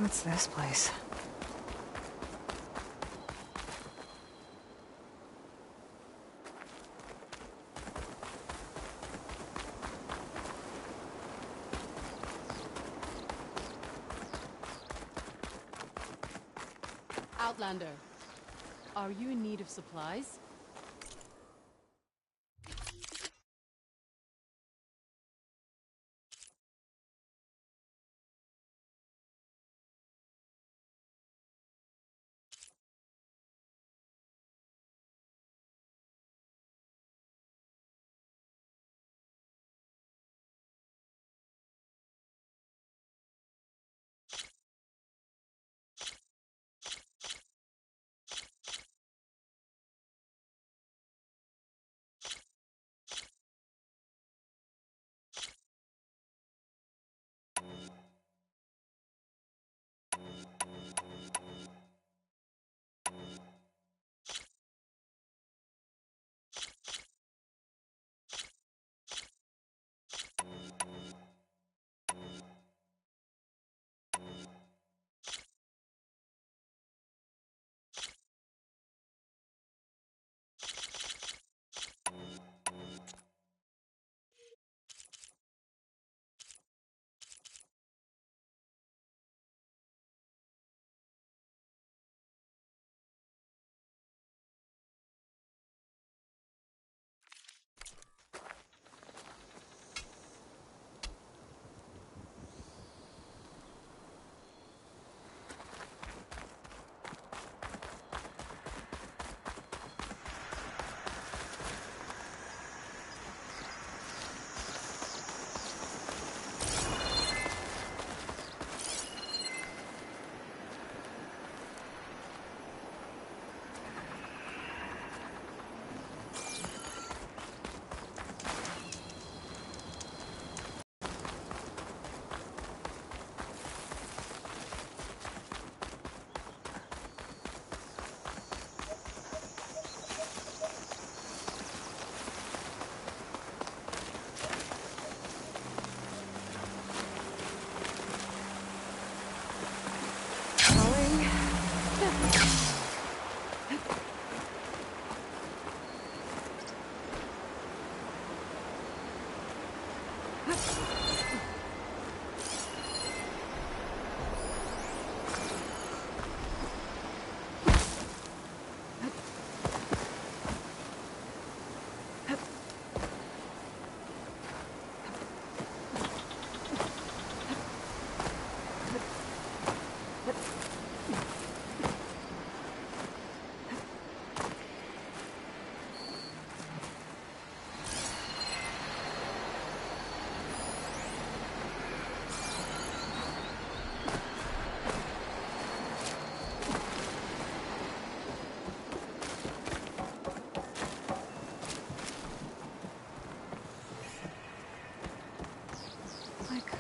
What's this place? Outlander, are you in need of supplies?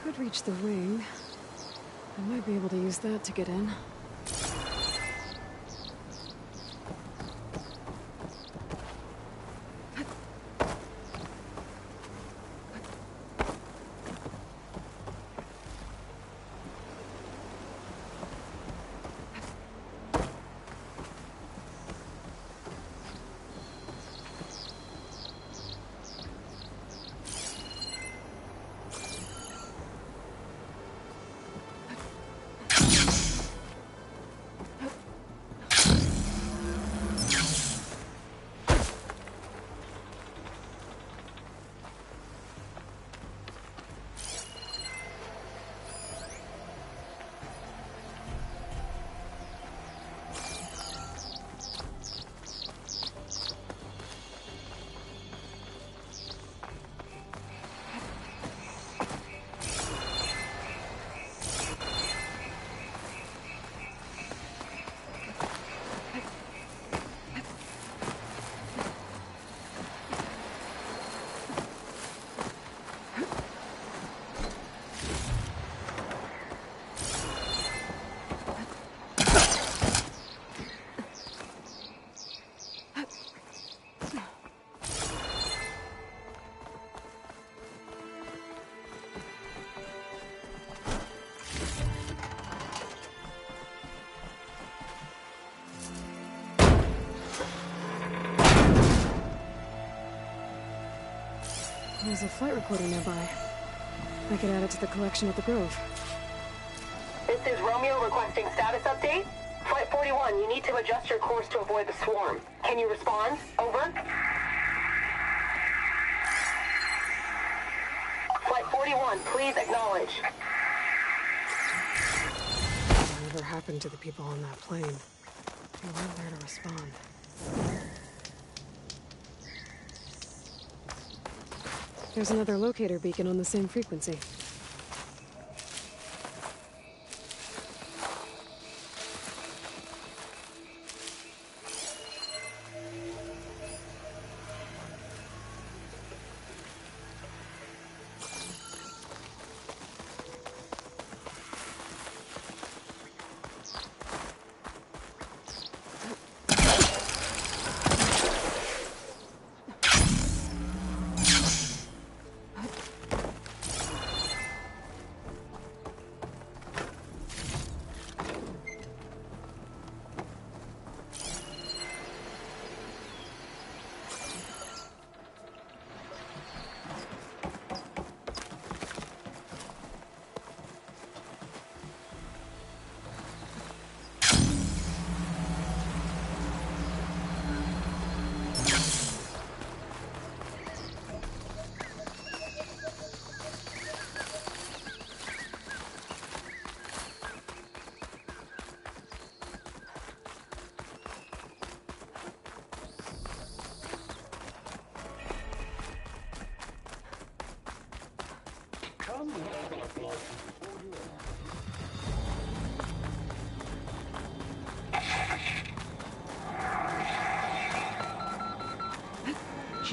Could reach the wing. I might be able to use that to get in. There's a flight recorder nearby. I could add it to the collection at the Grove. This is Romeo requesting status update. Flight 41, you need to adjust your course to avoid the swarm. Can you respond? Over. Flight 41, please acknowledge. Whatever happened to the people on that plane? They weren't there to respond. There's another locator beacon on the same frequency.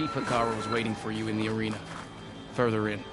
Chief Hikaru was waiting for you in the arena. Further in.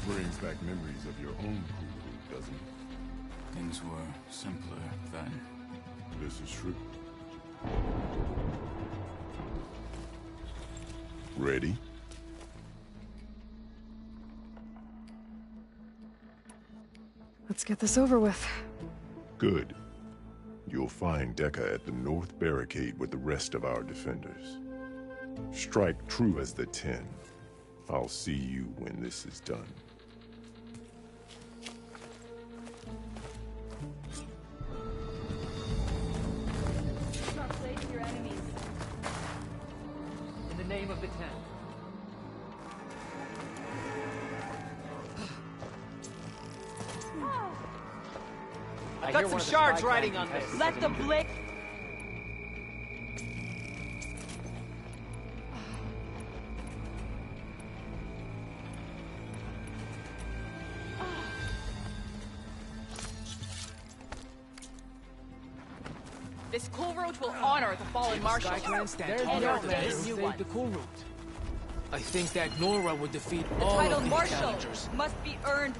Brings back memories of your own Hulu, doesn't it? Things were simpler then. This is true. Ready? Let's get this over with. Good. You'll find Dekka at the North Barricade with the rest of our defenders. Strike true as the 10. I'll see you when this is done. Translate your enemies. In the name of the Ten. I got some shards riding on this. Let the blitz. This cool roach will honor the fallen marshal. There's And Nora our base new one. the cool route. I think that Nora would defeat The all title of these marshal challengers. must be earned.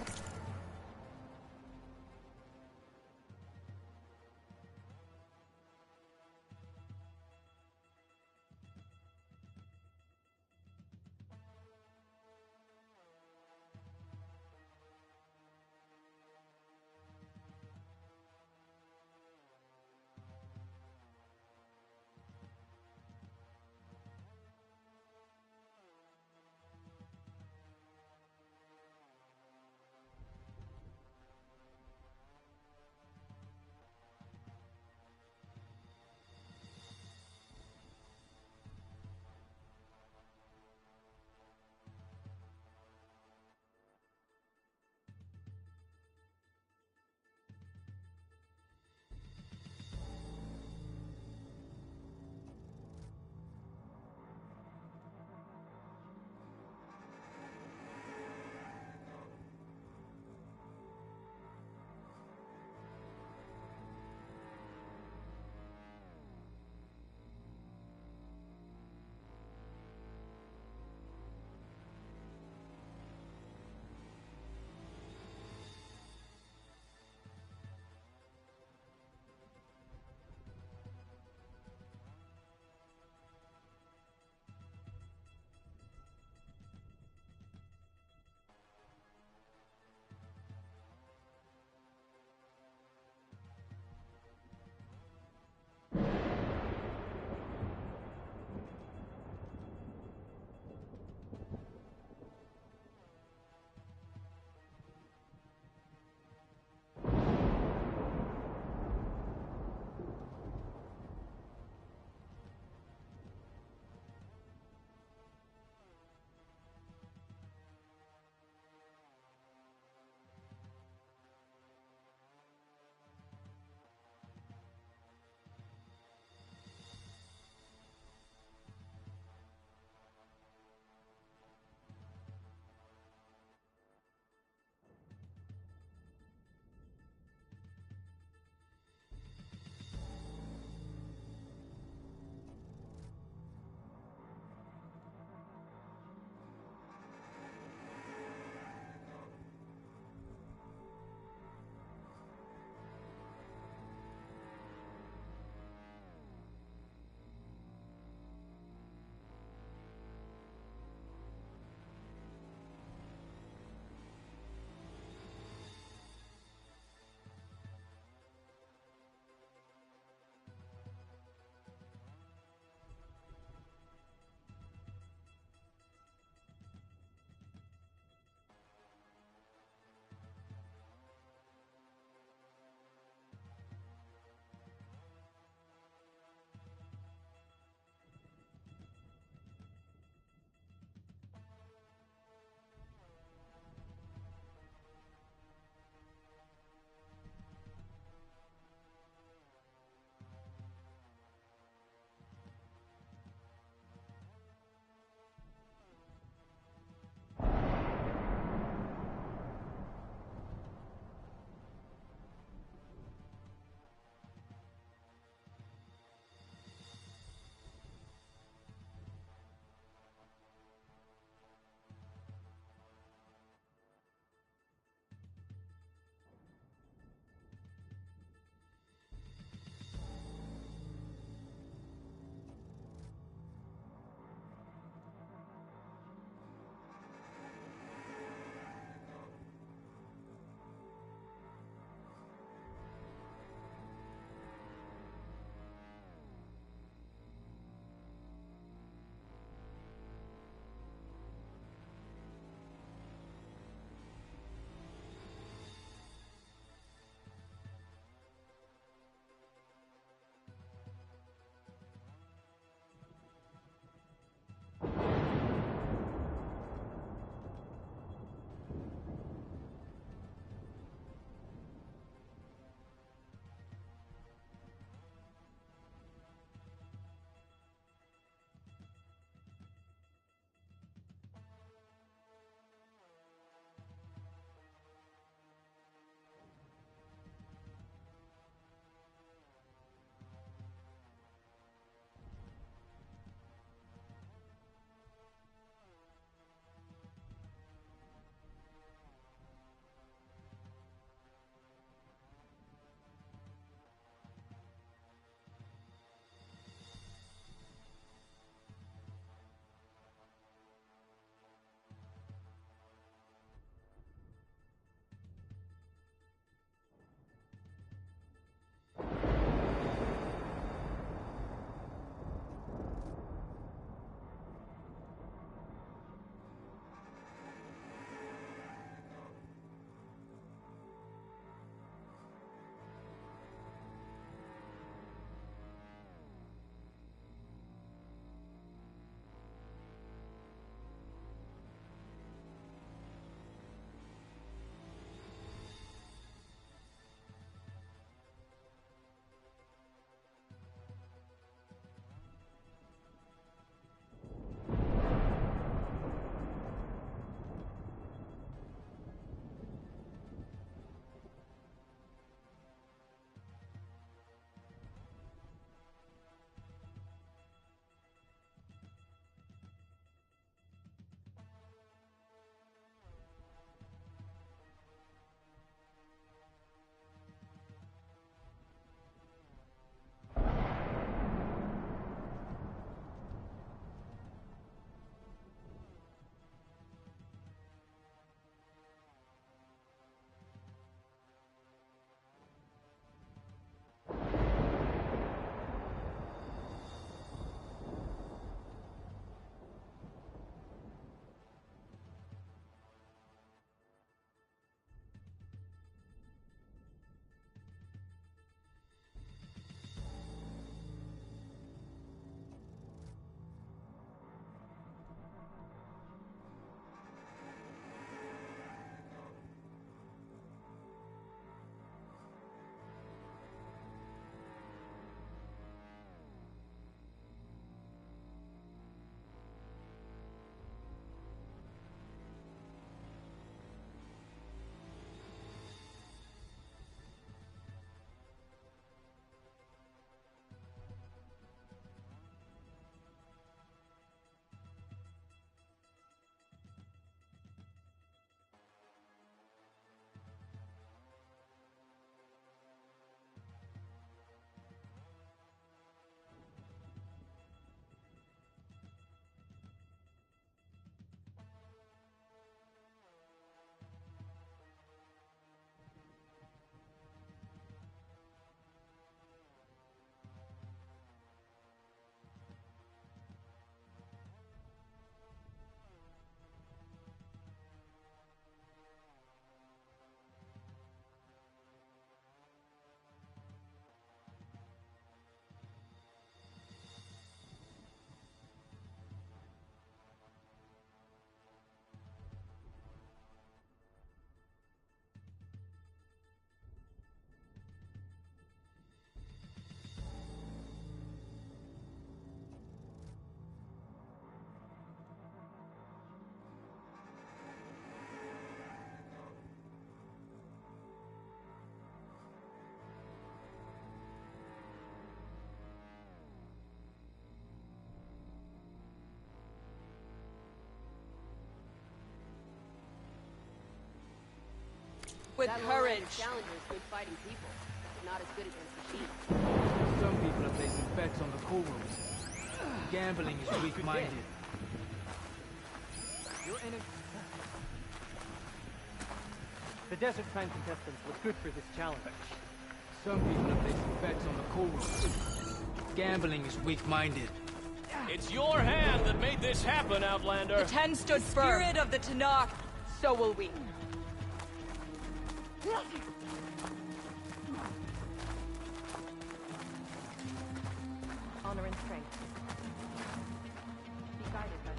with that courage. Challenger is good fighting people, but not as good against machines. Some people are placing bets on the cool rooms. Gambling is weak-minded. The Desert Clan contestants look good for this challenge. Some people are placing bets on the cool rooms. Gambling is weak-minded. It's your hand that made this happen, Outlander. The Ten stood firm. Spirit of the Tanakh. So will we. Honor and strength. Be guided by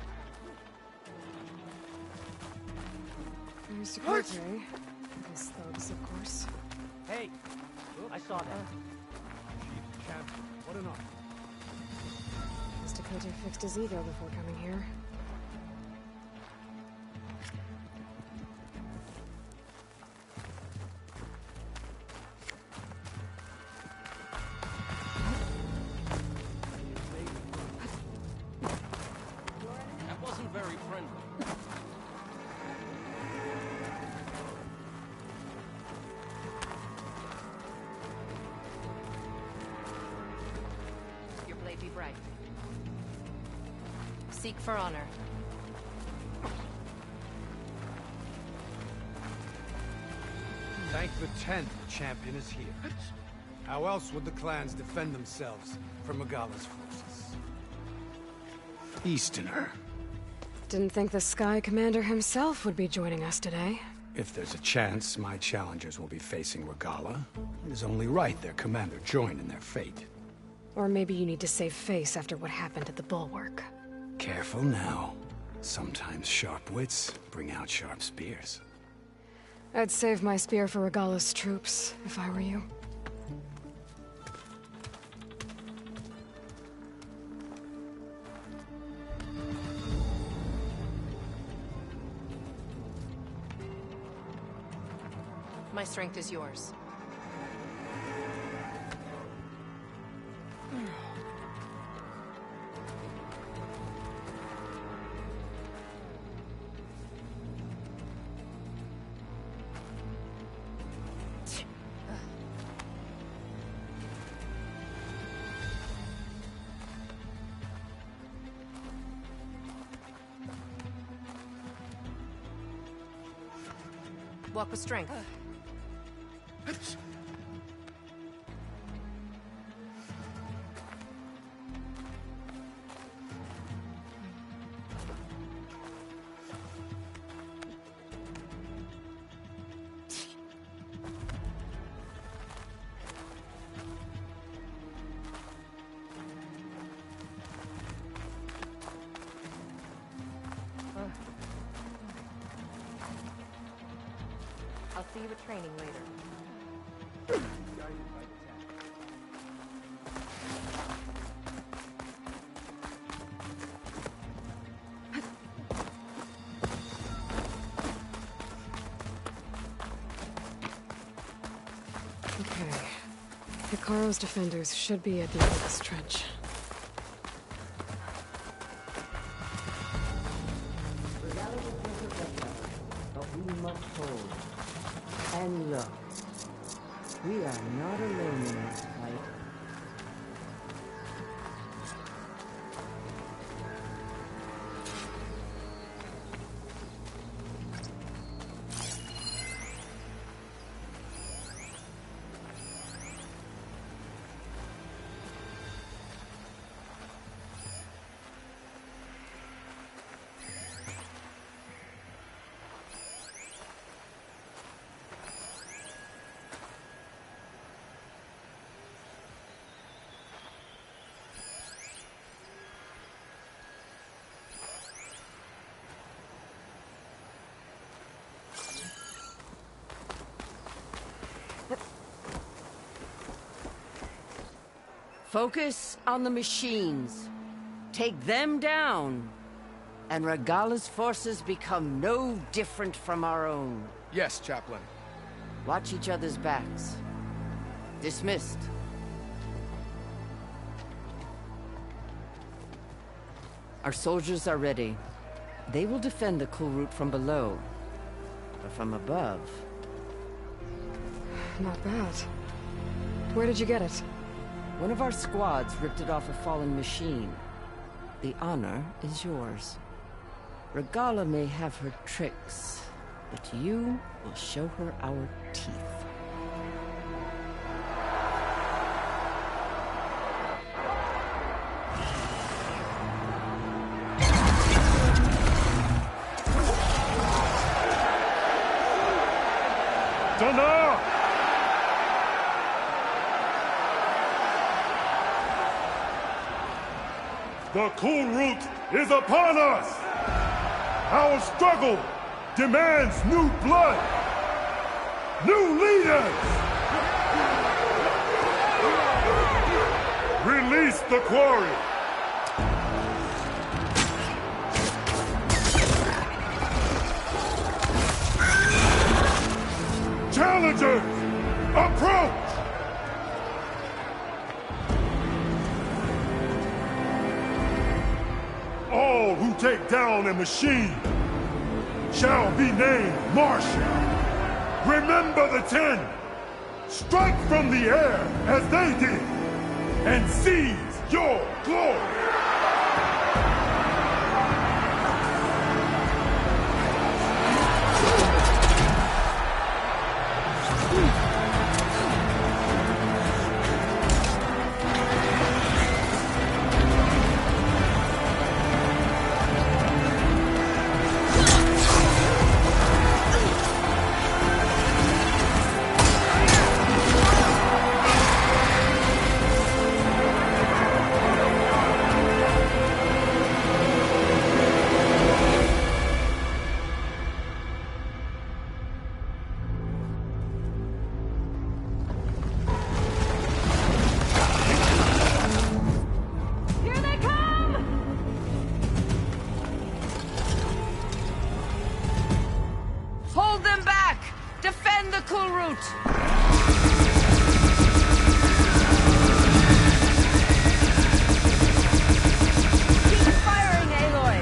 the There's Dakota. His thugs, of course. Hey, I saw that. Chief Champion, what an honor. Guess Dakota fixed his ego before coming here. That wasn't very friendly. Your blade be bright. Seek for honor. Thank the Ten, the champion is here. How else would the clans defend themselves from Magala's forces? Easterner. Didn't think the Sky Commander himself would be joining us today. If there's a chance my challengers will be facing Regala, it is only right their commander join in their fate. Or maybe you need to save face after what happened at the Bulwark. Careful now. Sometimes sharp wits bring out sharp spears. I'd save my spear for Regala's troops, if I were you. My strength is yours. Walk with strength. I'll see you at training later. Okay. Hikaru's defenders should be at the end of this trench. But we must hold. And look, we are not alone in this fight. Focus on the machines. Take them down, and Regala's forces become no different from our own. Yes, Chaplain. Watch each other's backs. Dismissed. Our soldiers are ready. They will defend the cool route from below. But from above, Not bad. Where did you get it? One of our squads ripped it off a fallen machine. The honor is yours. Regalla may have her tricks, but you will show her our teeth. Dana! The Kulrut is upon us! Our struggle demands new blood! New leaders! Release the quarry! Challengers, approach! All who take down a machine shall be named Marshal. Remember the 10. Strike from the air as they did, and seize your glory. Hold them back! Defend the Kulrut! Keep firing, Aloy!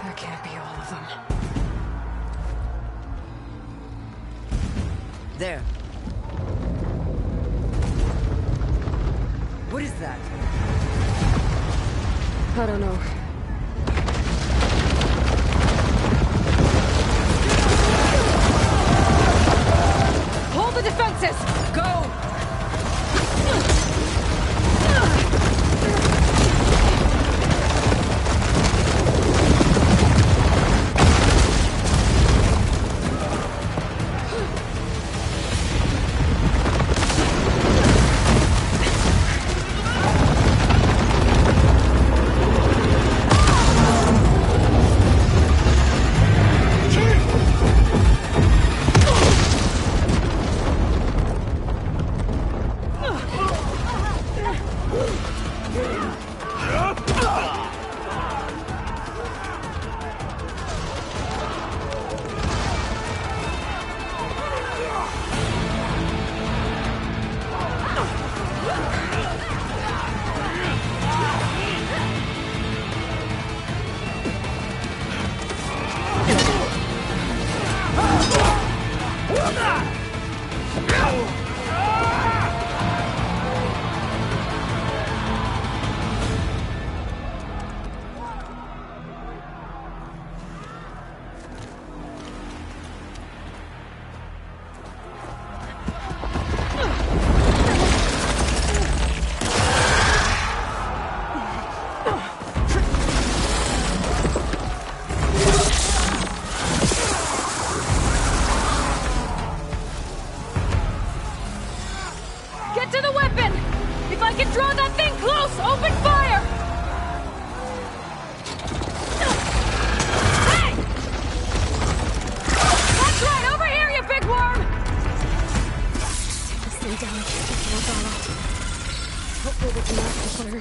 That can't be all of them. There. What is that? I don't know. Hold the defenses! Go!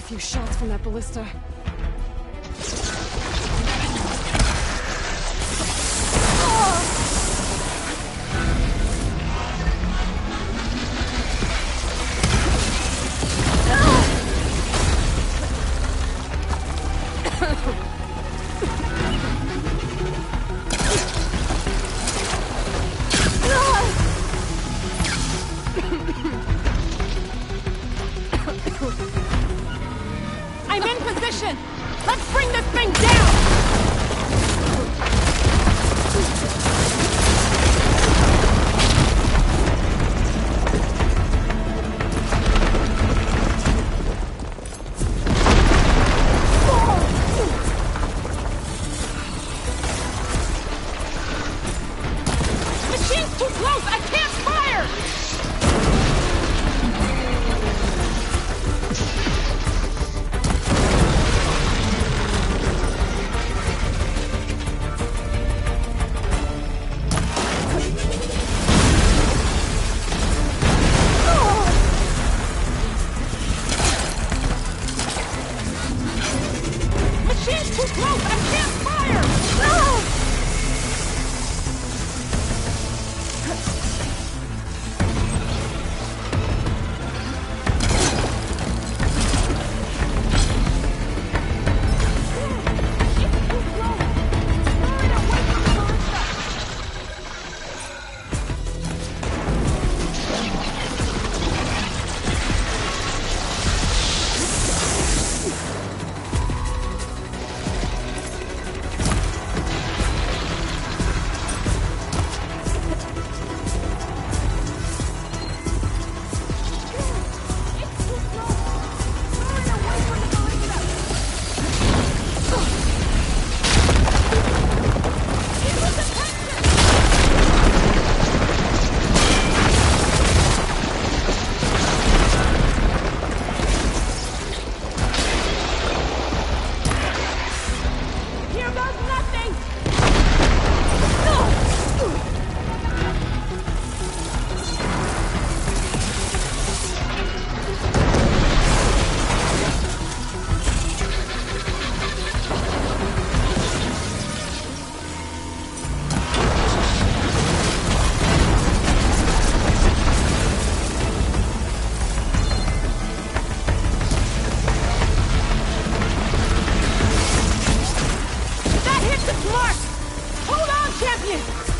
few shots from that ballista. I'm in position! Let's bring this thing down! Machine's too close! I can't fire! Machine's too close! I can't fire! No!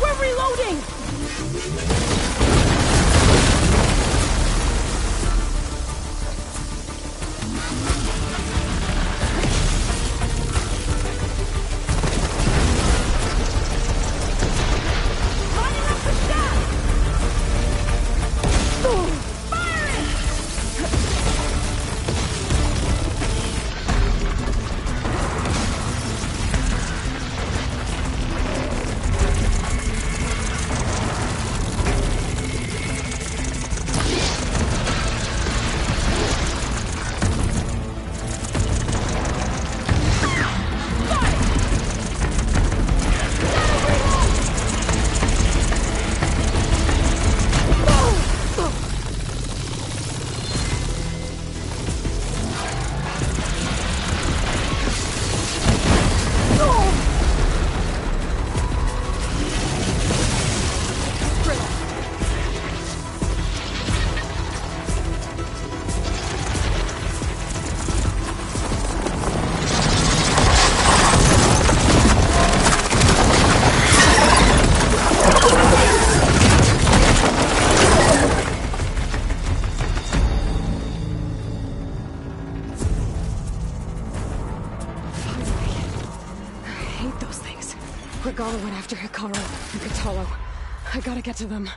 We're reloading! Lining up the shot! Firing! Regala went after Hikaru and Kotallo. I gotta get to them.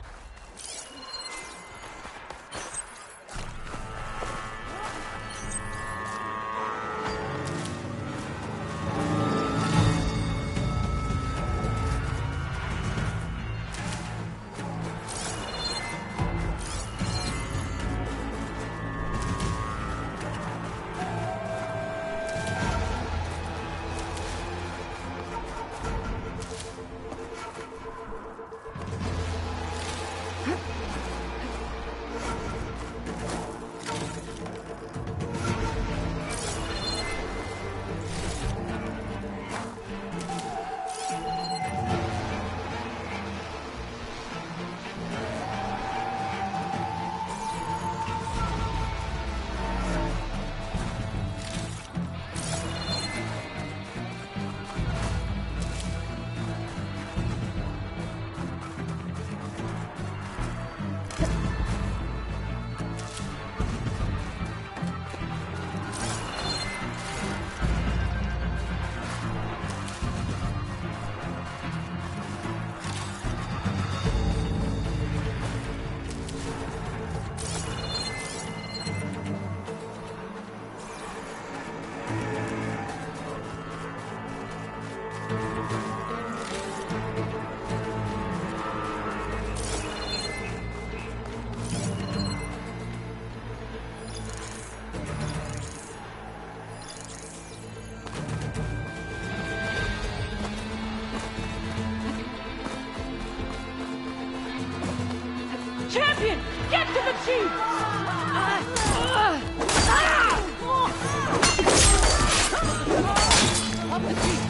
Champion! Get to the chief! Up the chief!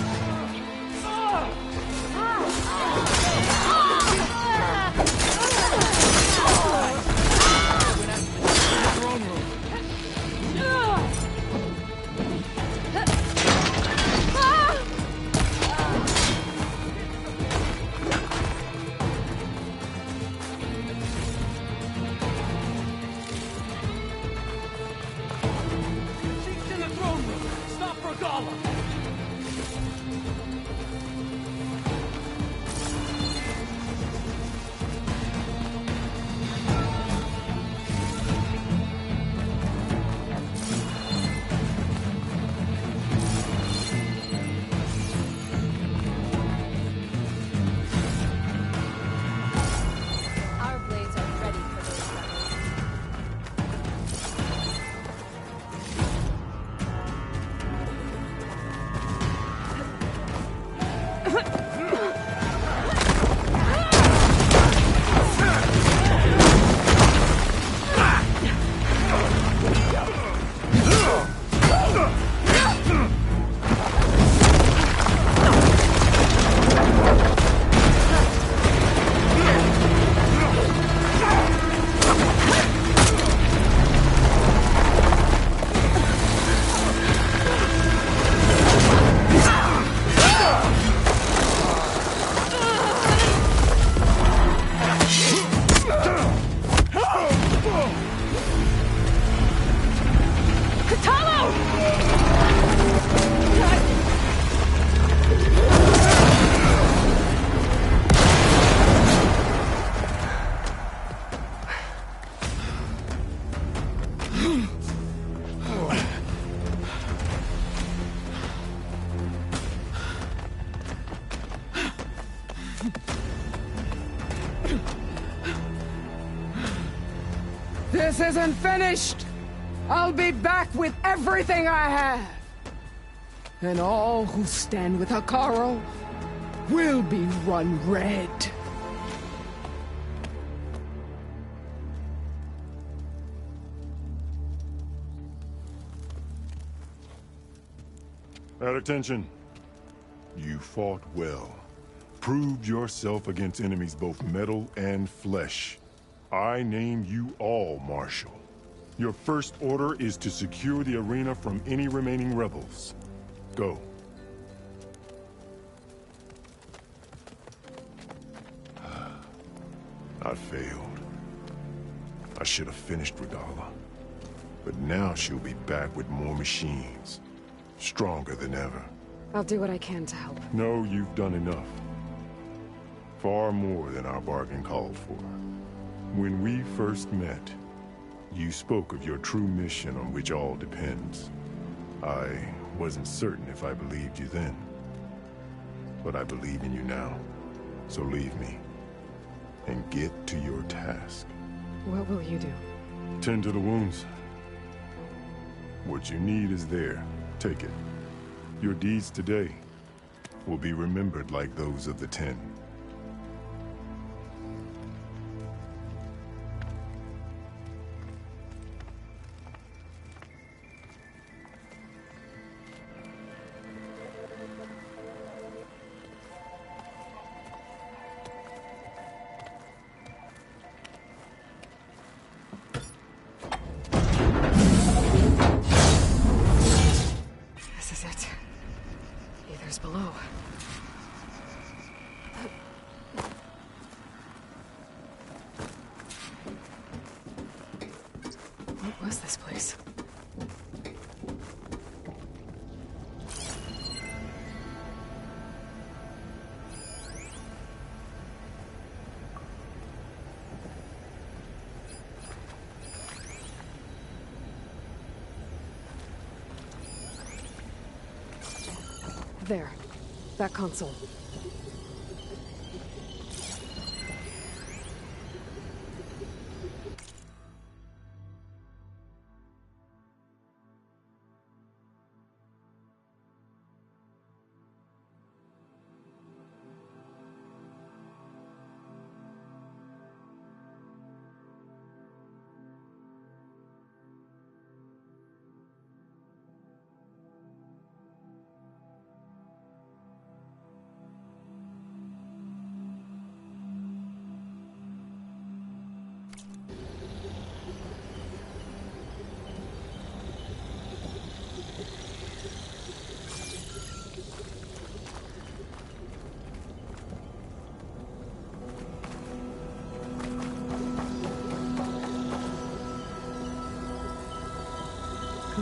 Our blades are ready for those weapons. This isn't finished! I'll be back with everything I have! And all who stand with Hekarro will be run red. At attention. You fought well. Proved yourself against enemies both metal and flesh. I name you all Marshal. Your first order is to secure the arena from any remaining rebels. Go. I failed. I should have finished Regalla. But now she'll be back with more machines. Stronger than ever. I'll do what I can to help. No, you've done enough. Far more than our bargain called for. When we first met, you spoke of your true mission on which all depends. I wasn't certain if I believed you then. But I believe in you now. So leave me. And get to your task. What will you do? Tend to the wounds. What you need is there. Take it. Your deeds today will be remembered like those of the 10. This is it. Aether's below. What was this place? There. That console.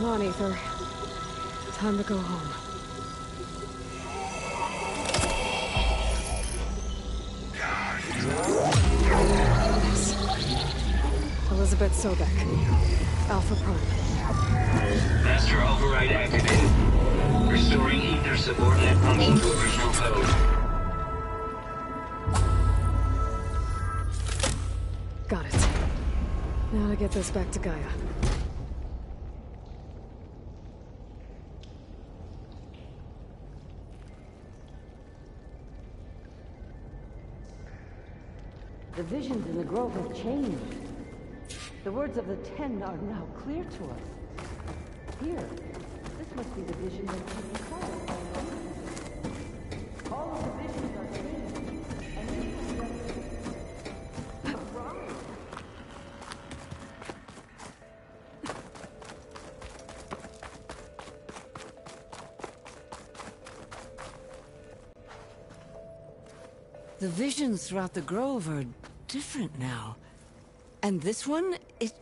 Come on, Aether. Time to go home. Yes. Elizabeth Sobek. Alpha Prime. Master override activated. Restoring Aether subordinate function to original code. Got it. Now to get this back to Gaia. The visions in the grove have changed. The words of the Ten are now clear to us. Here, this must be the vision that you recalled. All of the visions are changed, and you are wrong. The visions throughout the grove are different now. And this one, it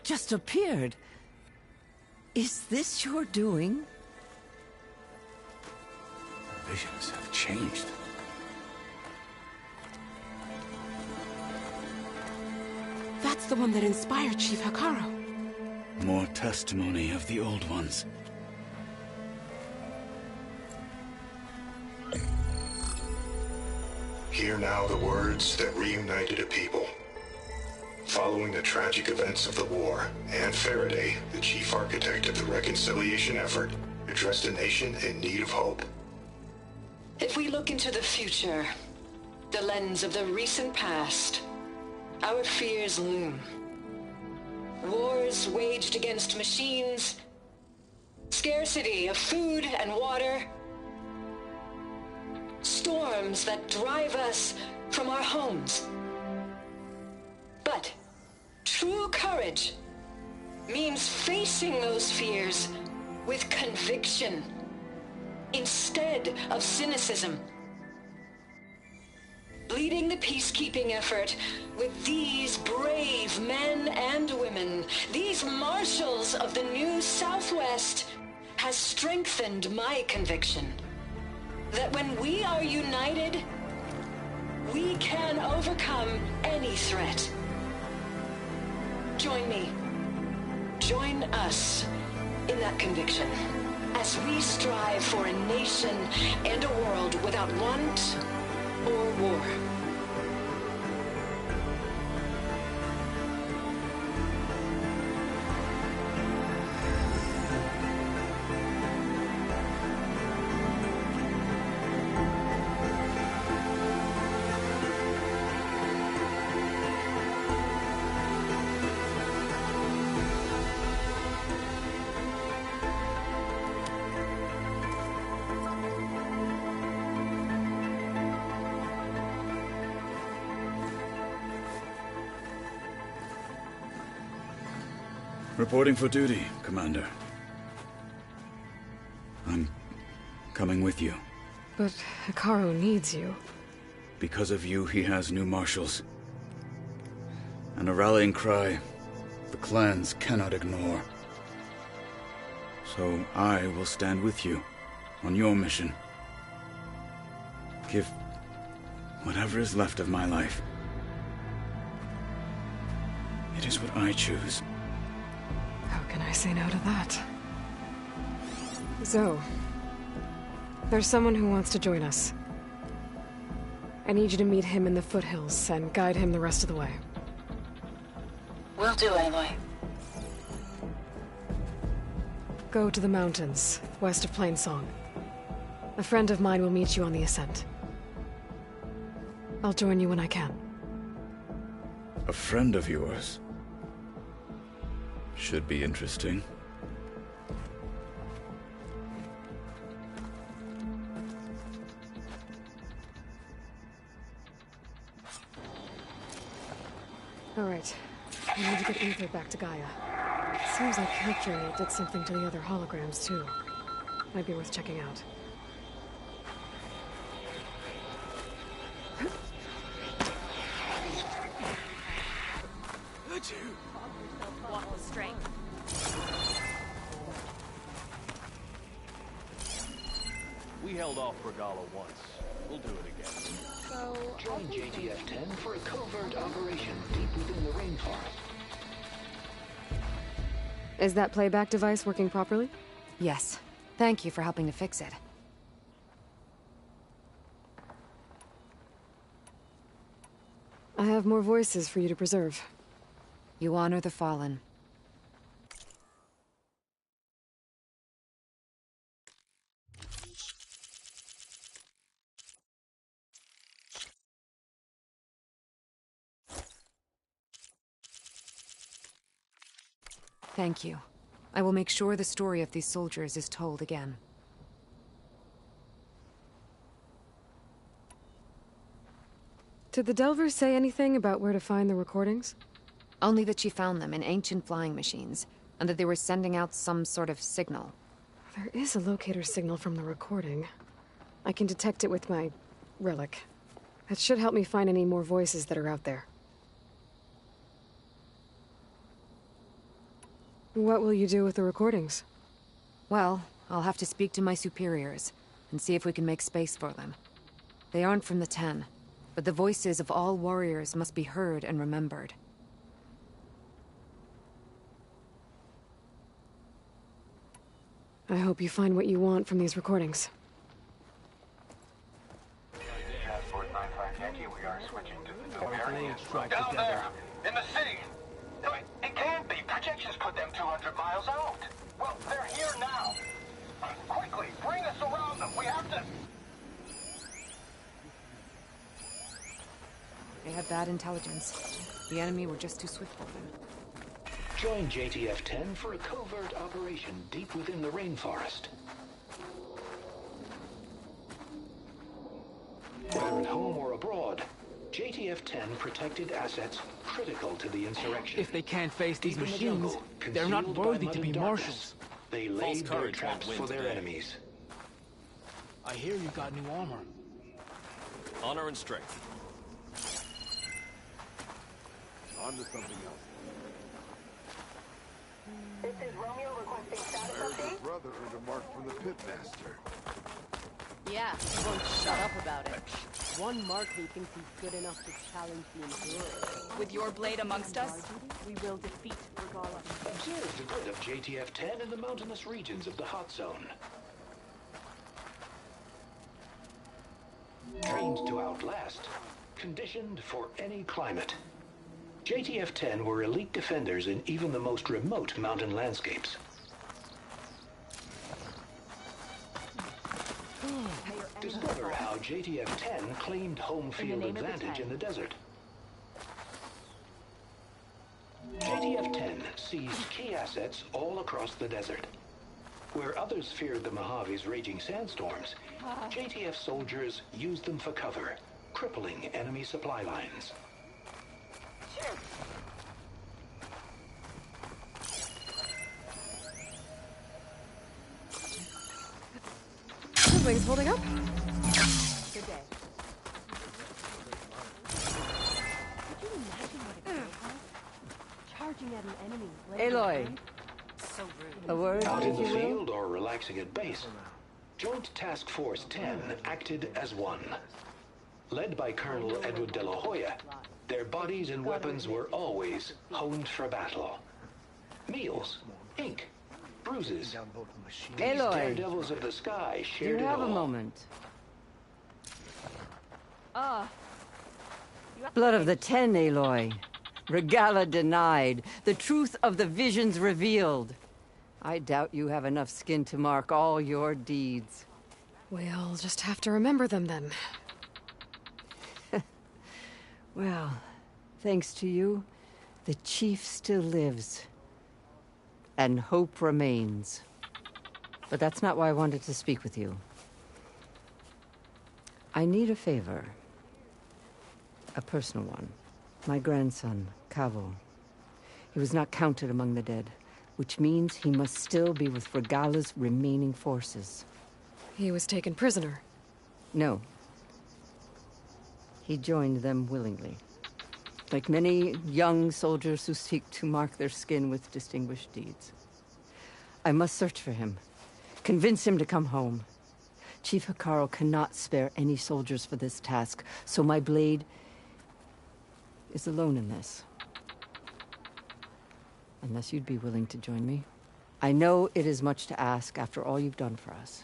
just appeared. Is this your doing? Visions have changed. That's the one that inspired Chief Hekarro. More testimony of the old ones. Hear now the words that reunited a people. Following the tragic events of the war, Anne Faraday, the chief architect of the reconciliation effort, addressed a nation in need of hope. If we look into the future, the lens of the recent past, our fears loom. Wars waged against machines, scarcity of food and water, storms that drive us from our homes. But true courage means facing those fears with conviction instead of cynicism. Leading the peacekeeping effort with these brave men and women, these marshals of the new Southwest, has strengthened my conviction that when we are united, we can overcome any threat. Join me. Join us in that conviction as we strive for a nation and a world without want or war. Reporting for duty, Commander. I'm coming with you. But Hekarro needs you. Because of you, he has new marshals. And a rallying cry the clans cannot ignore. So I will stand with you on your mission. Give whatever is left of my life. It is what I choose. How can I say no to that? Zoe, there's someone who wants to join us. I need you to meet him in the foothills and guide him the rest of the way. Will do, Aloy. Go to the mountains, west of Plainsong. A friend of mine will meet you on the ascent. I'll join you when I can. A friend of yours? Should be interesting. All right. I need to get Aether back to Gaia. Seems like capturing it did something to the other holograms, too. Might be worth checking out. What was strength? We held off Regala once. We'll do it again. So, Join JTF-10 for a covert operation deep within the rainforest. Is that playback device working properly? Yes. Thank you for helping to fix it. I have more voices for you to preserve. You honor the fallen. Thank you. I will make sure the story of these soldiers is told again. Did the Delvers say anything about where to find the recordings? Only that she found them in ancient flying machines, and that they were sending out some sort of signal. There is a locator signal from the recording. I can detect it with my relic. That should help me find any more voices that are out there. What will you do with the recordings? Well, I'll have to speak to my superiors, and see if we can make space for them. They aren't from the Ten, but the voices of all warriors must be heard and remembered. I hope you find what you want from these recordings. Transport 95 Yankee, we are switching to the new area. Strike Down together. there, in the city. No, it can't be. Projections put them 200 miles out. Well, they're here now. Quickly, bring us around them. We have to... They had bad intelligence. The enemy were just too swift for them. Join JTF-10 for a covert operation deep within the rainforest. Whether at home or abroad, JTF-10 protected assets critical to the insurrection. If they can't face these Deep in the machines, jungle, they're not concealed by worthy mud to be and marshals. darkness, they False laid their courage traps won't for win their today. enemies. I hear you got new armor. Honor and strength. On to something else. This is Romeo requesting status I heard update. your brother earned a mark from the pitmaster. Yeah, he won't shut up about it. One Marquis thinks he's good enough to challenge the Endurers. With your blade amongst us? We will defeat Regala. Observe the good of JTF-10 in the mountainous regions of the Hot Zone. Trained to outlast, conditioned for any climate. JTF-10 were elite defenders in even the most remote mountain landscapes. Discover how JTF-10 claimed home field advantage in the desert. JTF-10 seized key assets all across the desert. Where others feared the Mojave's raging sandstorms, JTF soldiers used them for cover, crippling enemy supply lines. Siblings holding up? Good day. Could you imagine what it feels like? Charging at an enemy. Aloy. So rude. A word, Out in if the you will? field or relaxing at base, Joint Task Force 10 acted as one. Led by Colonel Edward de la Hoya, their bodies and weapons were always honed for battle. Meals, ink, bruises. These Aloy. daredevils of the sky Do you shared it have a all. moment? You have Blood of the Ten, Aloy. Regala denied. The truth of the visions revealed. I doubt you have enough skin to mark all your deeds. We'll just have to remember them then. Well, thanks to you, the chief still lives. And hope remains. But that's not why I wanted to speak with you. I need a favor. A personal one. My grandson, Cavo. He was not counted among the dead, which means he must still be with Regala's remaining forces. He was taken prisoner. No. He joined them willingly. Like many young soldiers who seek to mark their skin with distinguished deeds. I must search for him. Convince him to come home. Chief Hekarro cannot spare any soldiers for this task, so my blade is alone in this. Unless you'd be willing to join me. I know it is much to ask after all you've done for us.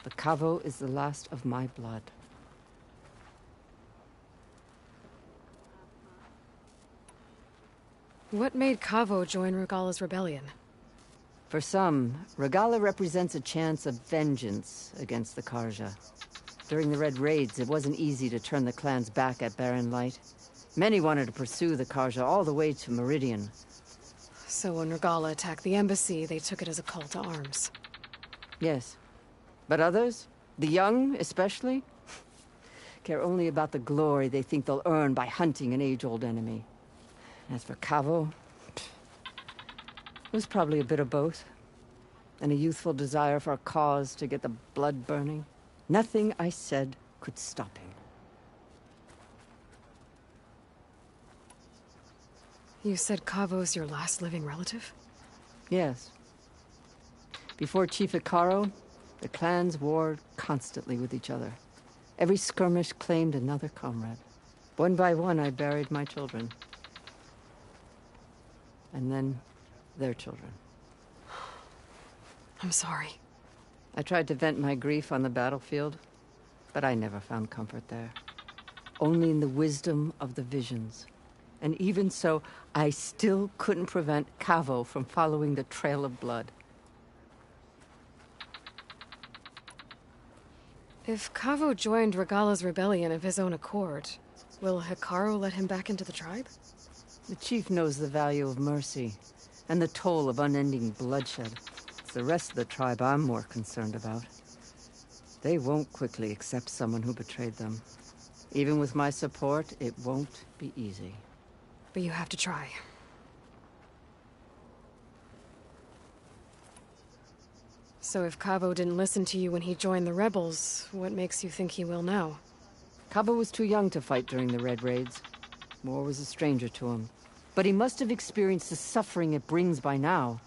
But Kavo is the last of my blood. What made Kavo join Regalla's rebellion? For some, Regalla represents a chance of vengeance against the Carja. During the Red Raids, it wasn't easy to turn the clans back at Barren Light. Many wanted to pursue the Carja all the way to Meridian. So when Regalla attacked the embassy, they took it as a call to arms. Yes. But others, the young especially, care only about the glory they think they'll earn by hunting an age-old enemy. As for Kavo, it was probably a bit of both. And a youthful desire for a cause to get the blood burning. Nothing I said could stop him. You said Kavo's your last living relative? Yes. Before Chief Hekarro, the clans warred constantly with each other. Every skirmish claimed another comrade. One by one, I buried my children. And then, their children. I'm sorry. I tried to vent my grief on the battlefield, but I never found comfort there. Only in the wisdom of the visions. And even so, I still couldn't prevent Kavo from following the trail of blood. If Kavo joined Regalla's rebellion of his own accord, will Hekarro let him back into the tribe? The chief knows the value of mercy, and the toll of unending bloodshed. It's the rest of the tribe I'm more concerned about. They won't quickly accept someone who betrayed them. Even with my support, it won't be easy. But you have to try. So if Kavo didn't listen to you when he joined the rebels, what makes you think he will now? Kavo was too young to fight during the Red Raids. War was a stranger to him. But he must have experienced the suffering it brings by now.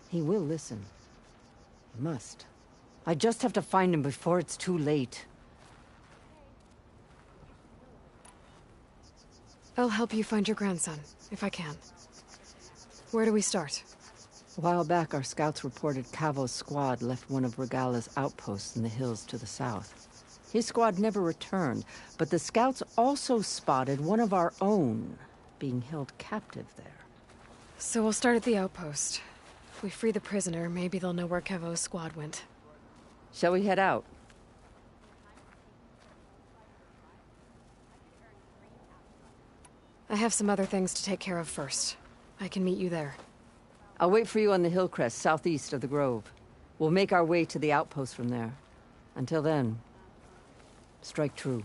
He will listen. He must. I just have to find him before it's too late. I'll help you find your grandson, if I can. Where do we start? A while back, our scouts reported Kavo's squad left one of Regalla's outposts in the hills to the south. His squad never returned, but the scouts also spotted one of our own being held captive there. So we'll start at the outpost. If we free the prisoner, maybe they'll know where Kavo's squad went. Shall we head out? I have some other things to take care of first. I can meet you there. I'll wait for you on the hill crest, southeast of the grove. We'll make our way to the outpost from there. Until then, strike true.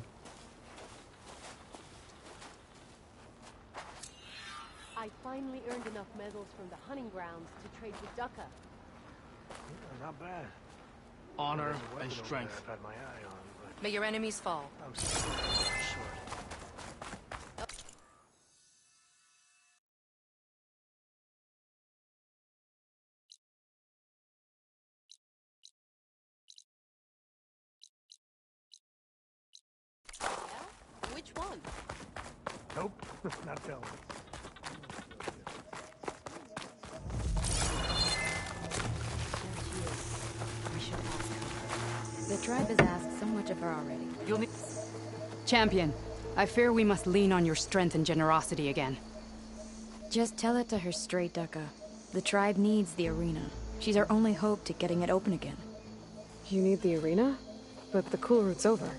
I finally earned enough medals from the hunting grounds to trade with Ducka. Yeah, not bad. Honor and strength. I've had my eye on, but May your enemies fall. I'm short. Which one? Nope, not telling. The tribe has asked so much of her already. You'll need... Champion, I fear we must lean on your strength and generosity again. Just tell it to her straight, Ducka. The tribe needs the arena. She's our only hope to getting it open again. You need the arena? But the cool route's over.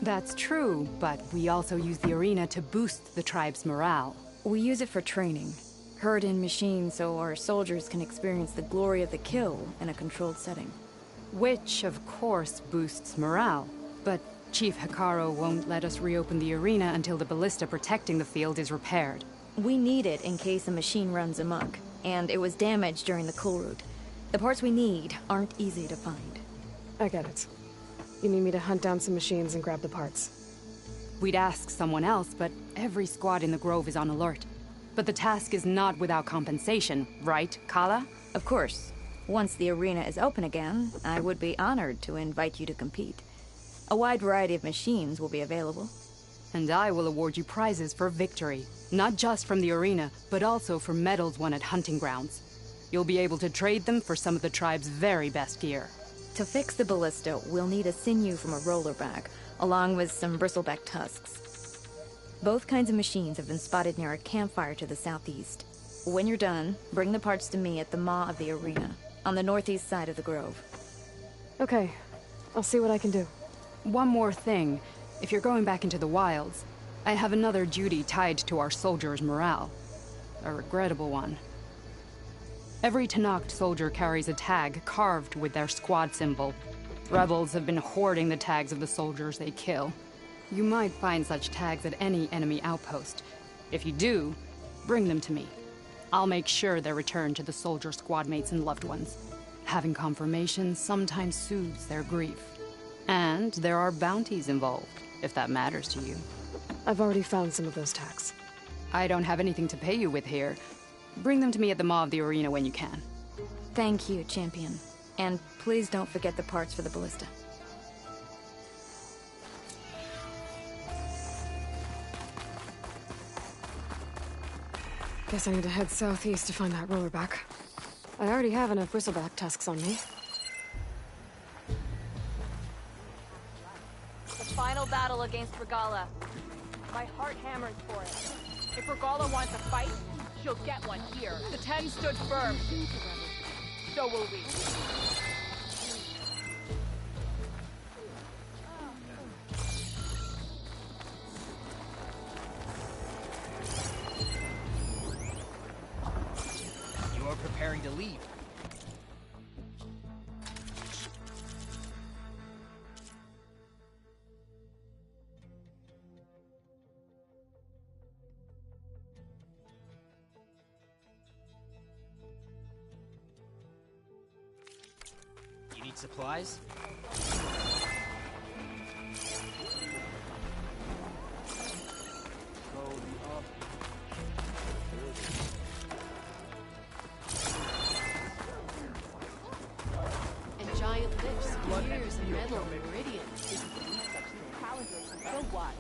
That's true, but we also use the arena to boost the tribe's morale. We use it for training. Herd in machines so our soldiers can experience the glory of the kill in a controlled setting. Which, of course, boosts morale. But Chief Hekarro won't let us reopen the arena until the ballista protecting the field is repaired. We need it in case a machine runs amok, and it was damaged during the cool route. The parts we need aren't easy to find. I get it. You need me to hunt down some machines and grab the parts. We'd ask someone else, but every squad in the Grove is on alert. But the task is not without compensation, right, Kala? Of course. Once the arena is open again, I would be honored to invite you to compete. A wide variety of machines will be available. And I will award you prizes for victory, not just from the arena, but also for medals won at hunting grounds. You'll be able to trade them for some of the tribe's very best gear. To fix the ballista, we'll need a sinew from a rollerback, along with some bristleback tusks. Both kinds of machines have been spotted near a campfire to the southeast. When you're done, bring the parts to me at the maw of the arena, on the northeast side of the grove. Okay, I'll see what I can do. One more thing. If you're going back into the wilds, I have another duty tied to our soldiers' morale. A regrettable one. Every Tenakth soldier carries a tag carved with their squad symbol. Rebels have been hoarding the tags of the soldiers they kill. You might find such tags at any enemy outpost. If you do, bring them to me. I'll make sure they're returned to the soldier squad mates and loved ones. Having confirmation sometimes soothes their grief. And there are bounties involved, if that matters to you. I've already found some of those tags. I don't have anything to pay you with here. Bring them to me at the maw of the arena when you can. Thank you, champion. And please don't forget the parts for the ballista. Guess I need to head southeast to find that rollerback. I already have enough bristleback tusks on me. The final battle against Regalla. My heart hammers for it. If Regalla wants a fight, she'll get one here. The 10 stood firm. So will we. You are preparing to leave. You need supplies? And giant lifts, gears, and metal meridians. So what?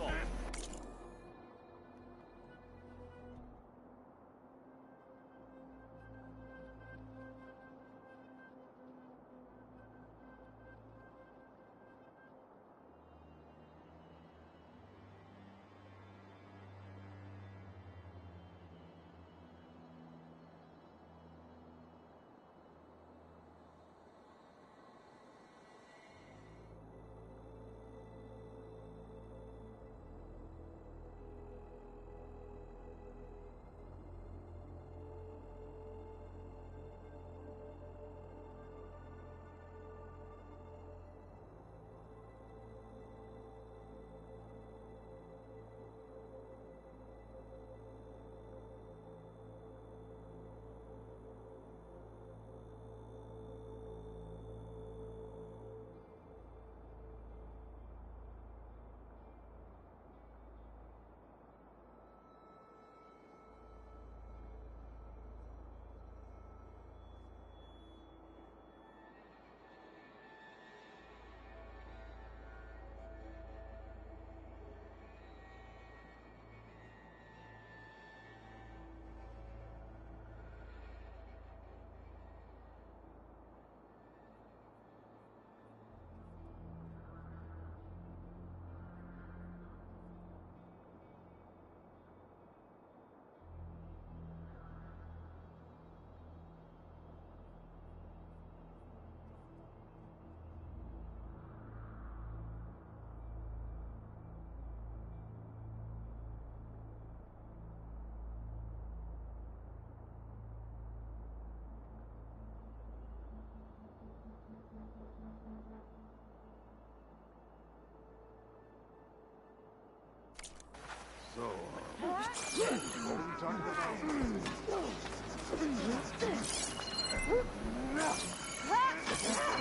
So, what are we talking about? I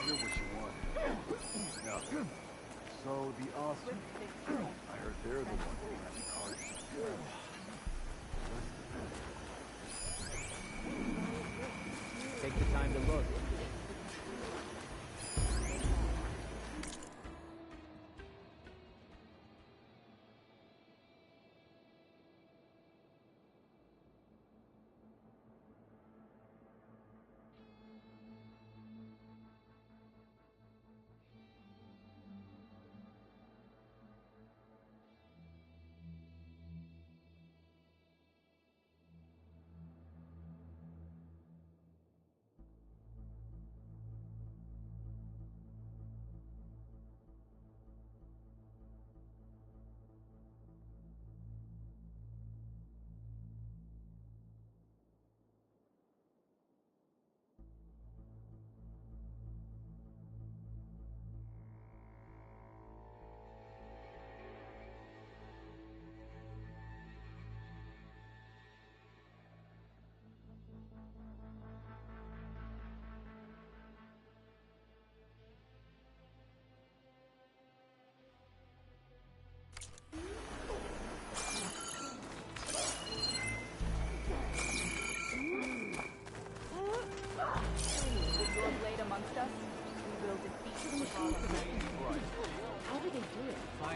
hear what you want. Now, so the awesome. I heard they're the ones who have the cards. Take the time to look.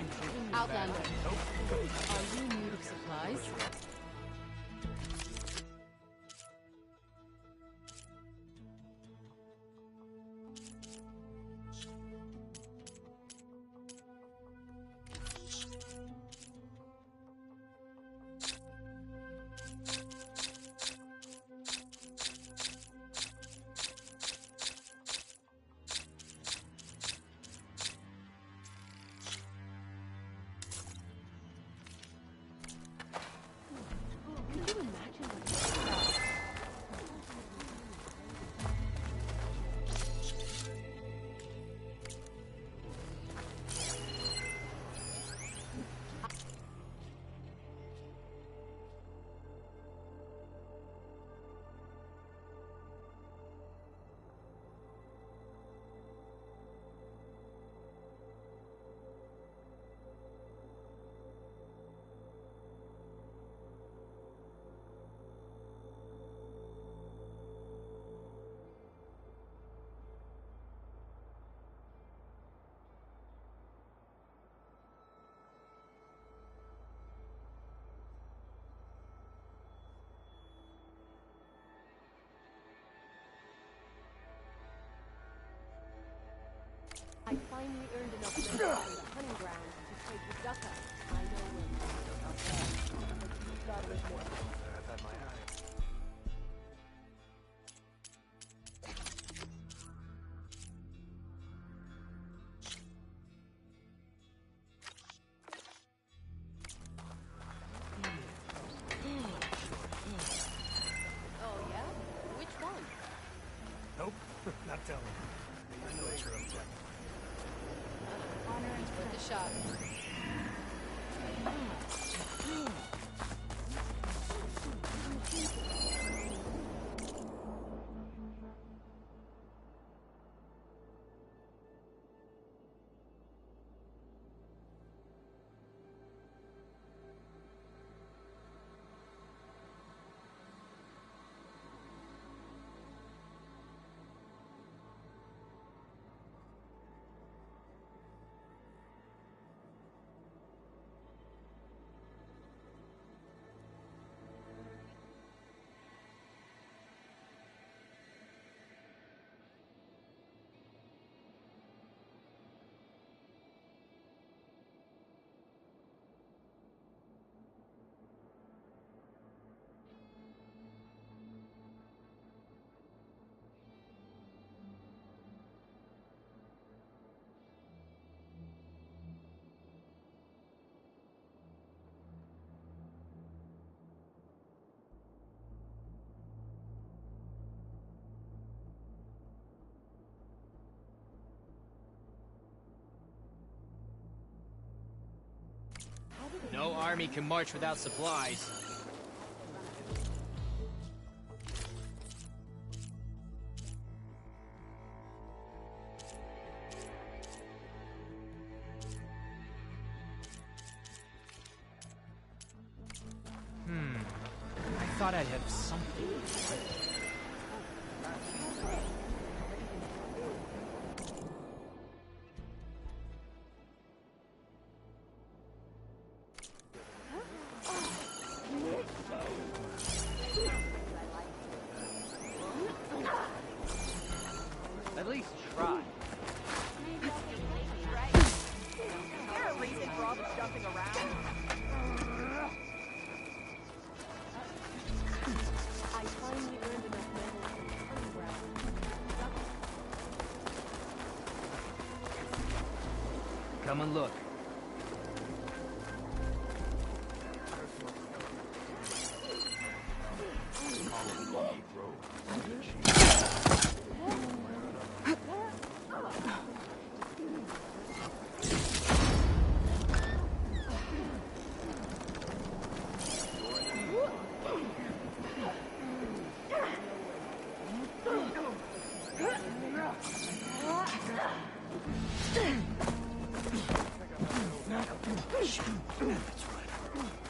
entry. Outlander. Are you in need of supplies? I finally earned enough money on the hunting ground to trade with Ducka. I know where Oh yeah? Which one? Nope, not telling. I know it's your objective. Honor is worth a shot. No army can march without supplies. I thought I'd have something. At least try. Is there a reason for all the jumping around? I finally earned enough money on the hunting ground. Come and look.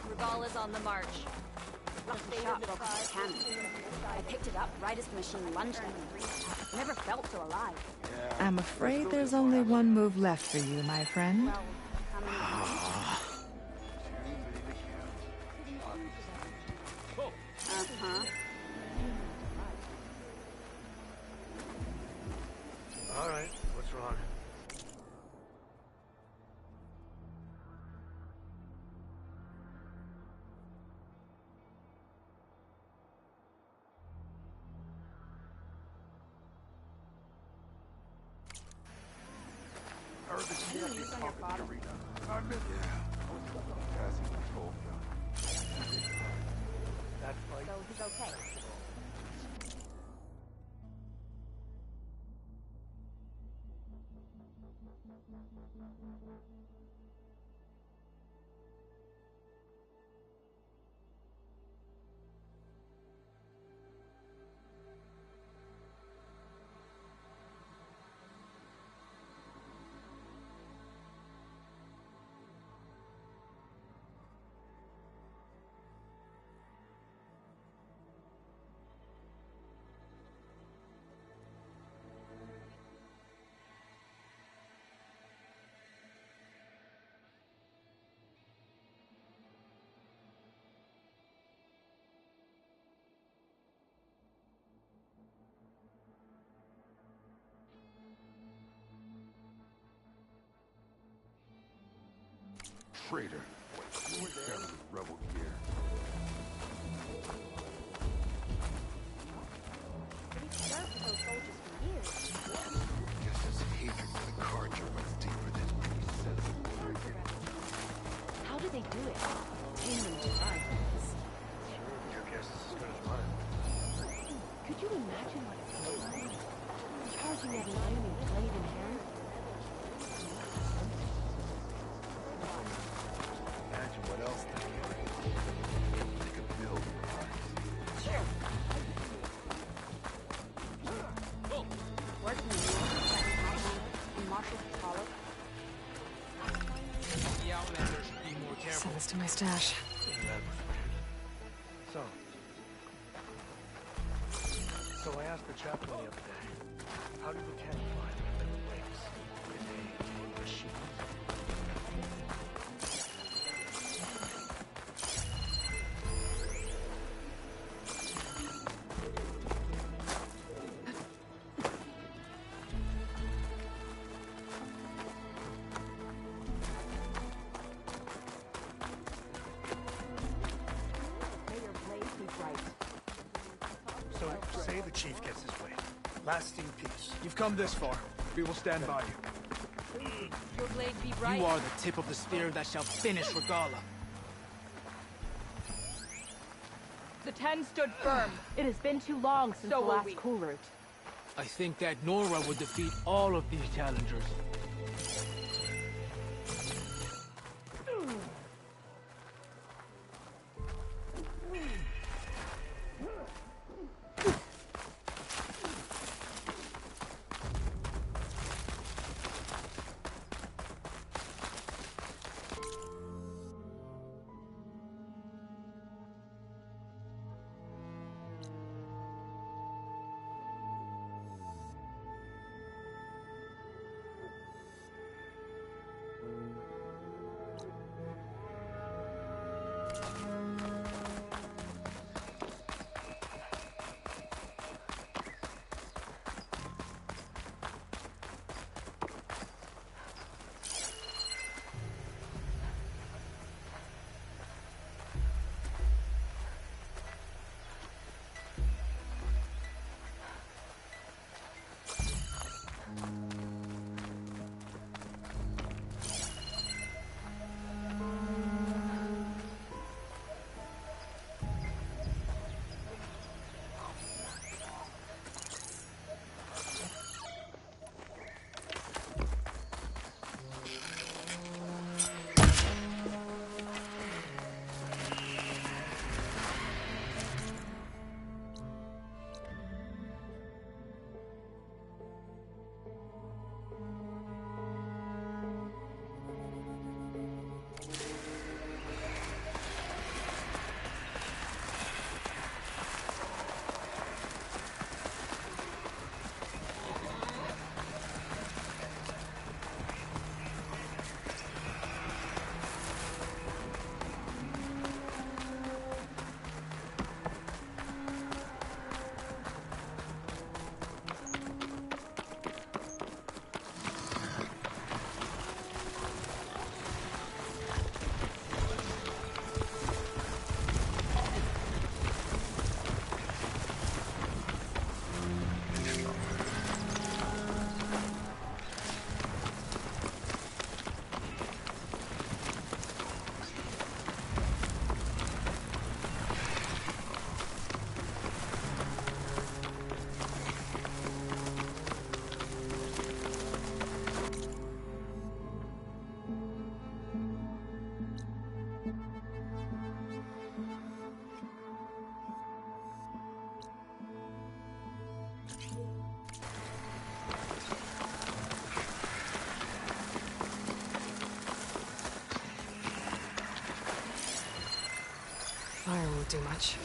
Regala's on the march. Lucky shot broke off the cannon. I picked it up right as the machine lunged at me. Never felt so alive. I'm afraid there's only one move left for you, my friend. on your father. I missed it. Passing control. That fight. So he's okay. Traitor. You were there with rebel gear. But he served those soldiers for years. Guess his hatred for the Carja runs deeper than he says. How do they do it? Paying them to run. Your guess is as good as mine. Could you imagine what it feels like? Charging at an enemy blade in hand? Imagine what else they could build. Sure. Working in Marshall Hollow. The Outlanders should be more careful. Send this to my stash. So I asked the chaplain the other day, how did the 10 find the little links? Did they take machines? May your blade be bright. So, say the chief gets his way. Lasting peace. You've come this far. We will stand by you. Your blade be bright. You are the tip of the spear that shall finish Regalla. The 10 stood firm. It has been too long since So the will last we. cool route. I think that Nora would defeat all of these challengers. Fire won't do much.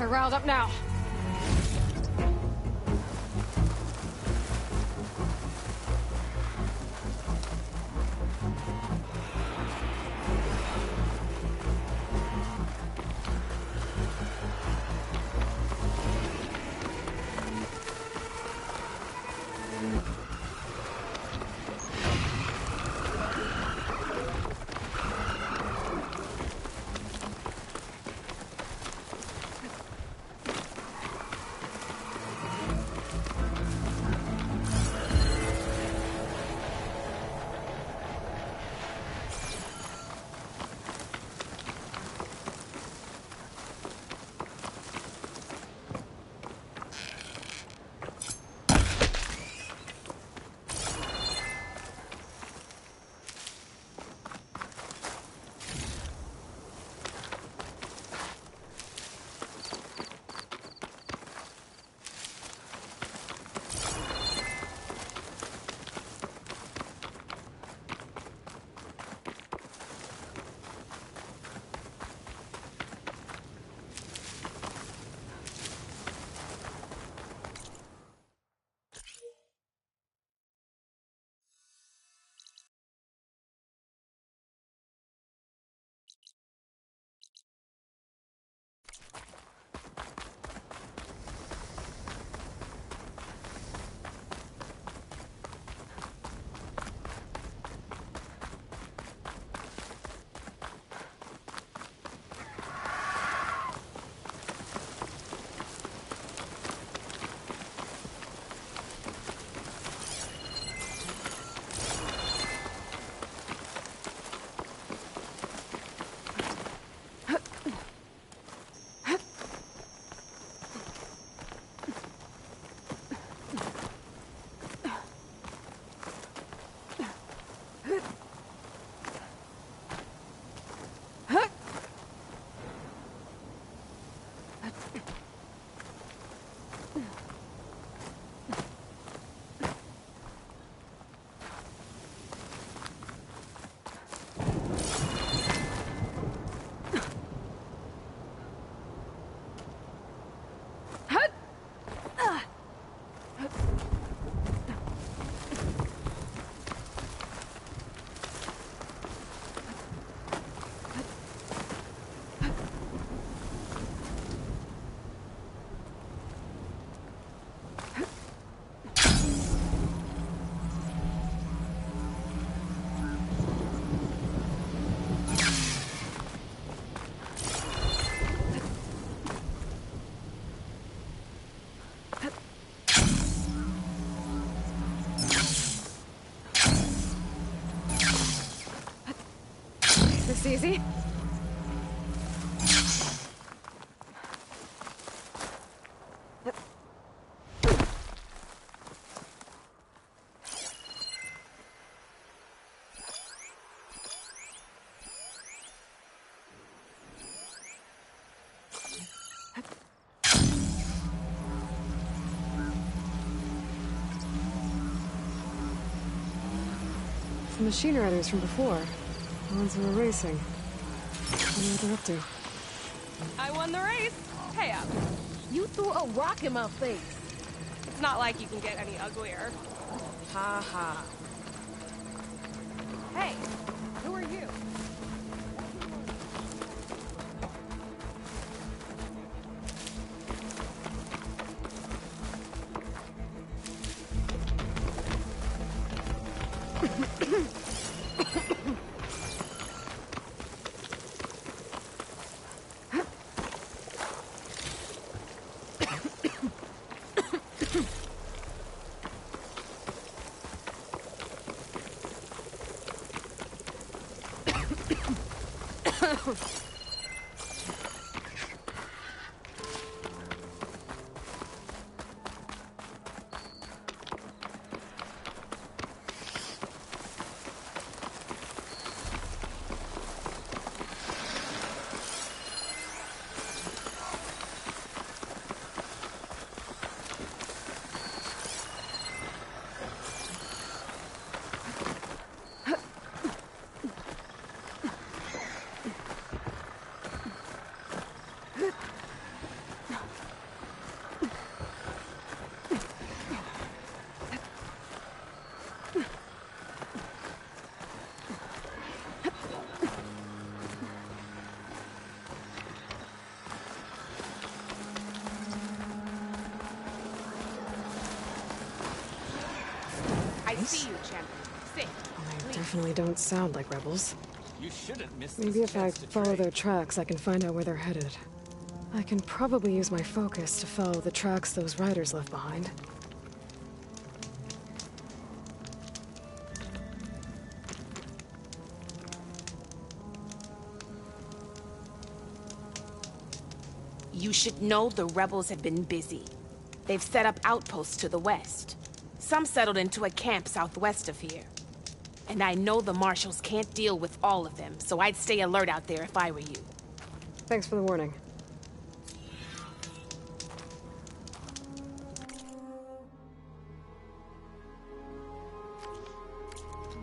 They're riled up now. easy. The machine riders from before. The ones who were racing. I wonder what they're up to. I won the race. Hey up. You threw a rock in my face. It's not like you can get any uglier. Ha ha. Hey, who are you? I see you, champion. Sit. They definitely don't sound like rebels. You shouldn't miss Maybe this if I chance to follow trade. their tracks, I can find out where they're headed. I can probably use my focus to follow the tracks those riders left behind. You should know the rebels have been busy. They've set up outposts to the west. Some settled into a camp southwest of here. And I know the marshals can't deal with all of them, so I'd stay alert out there if I were you. Thanks for the warning.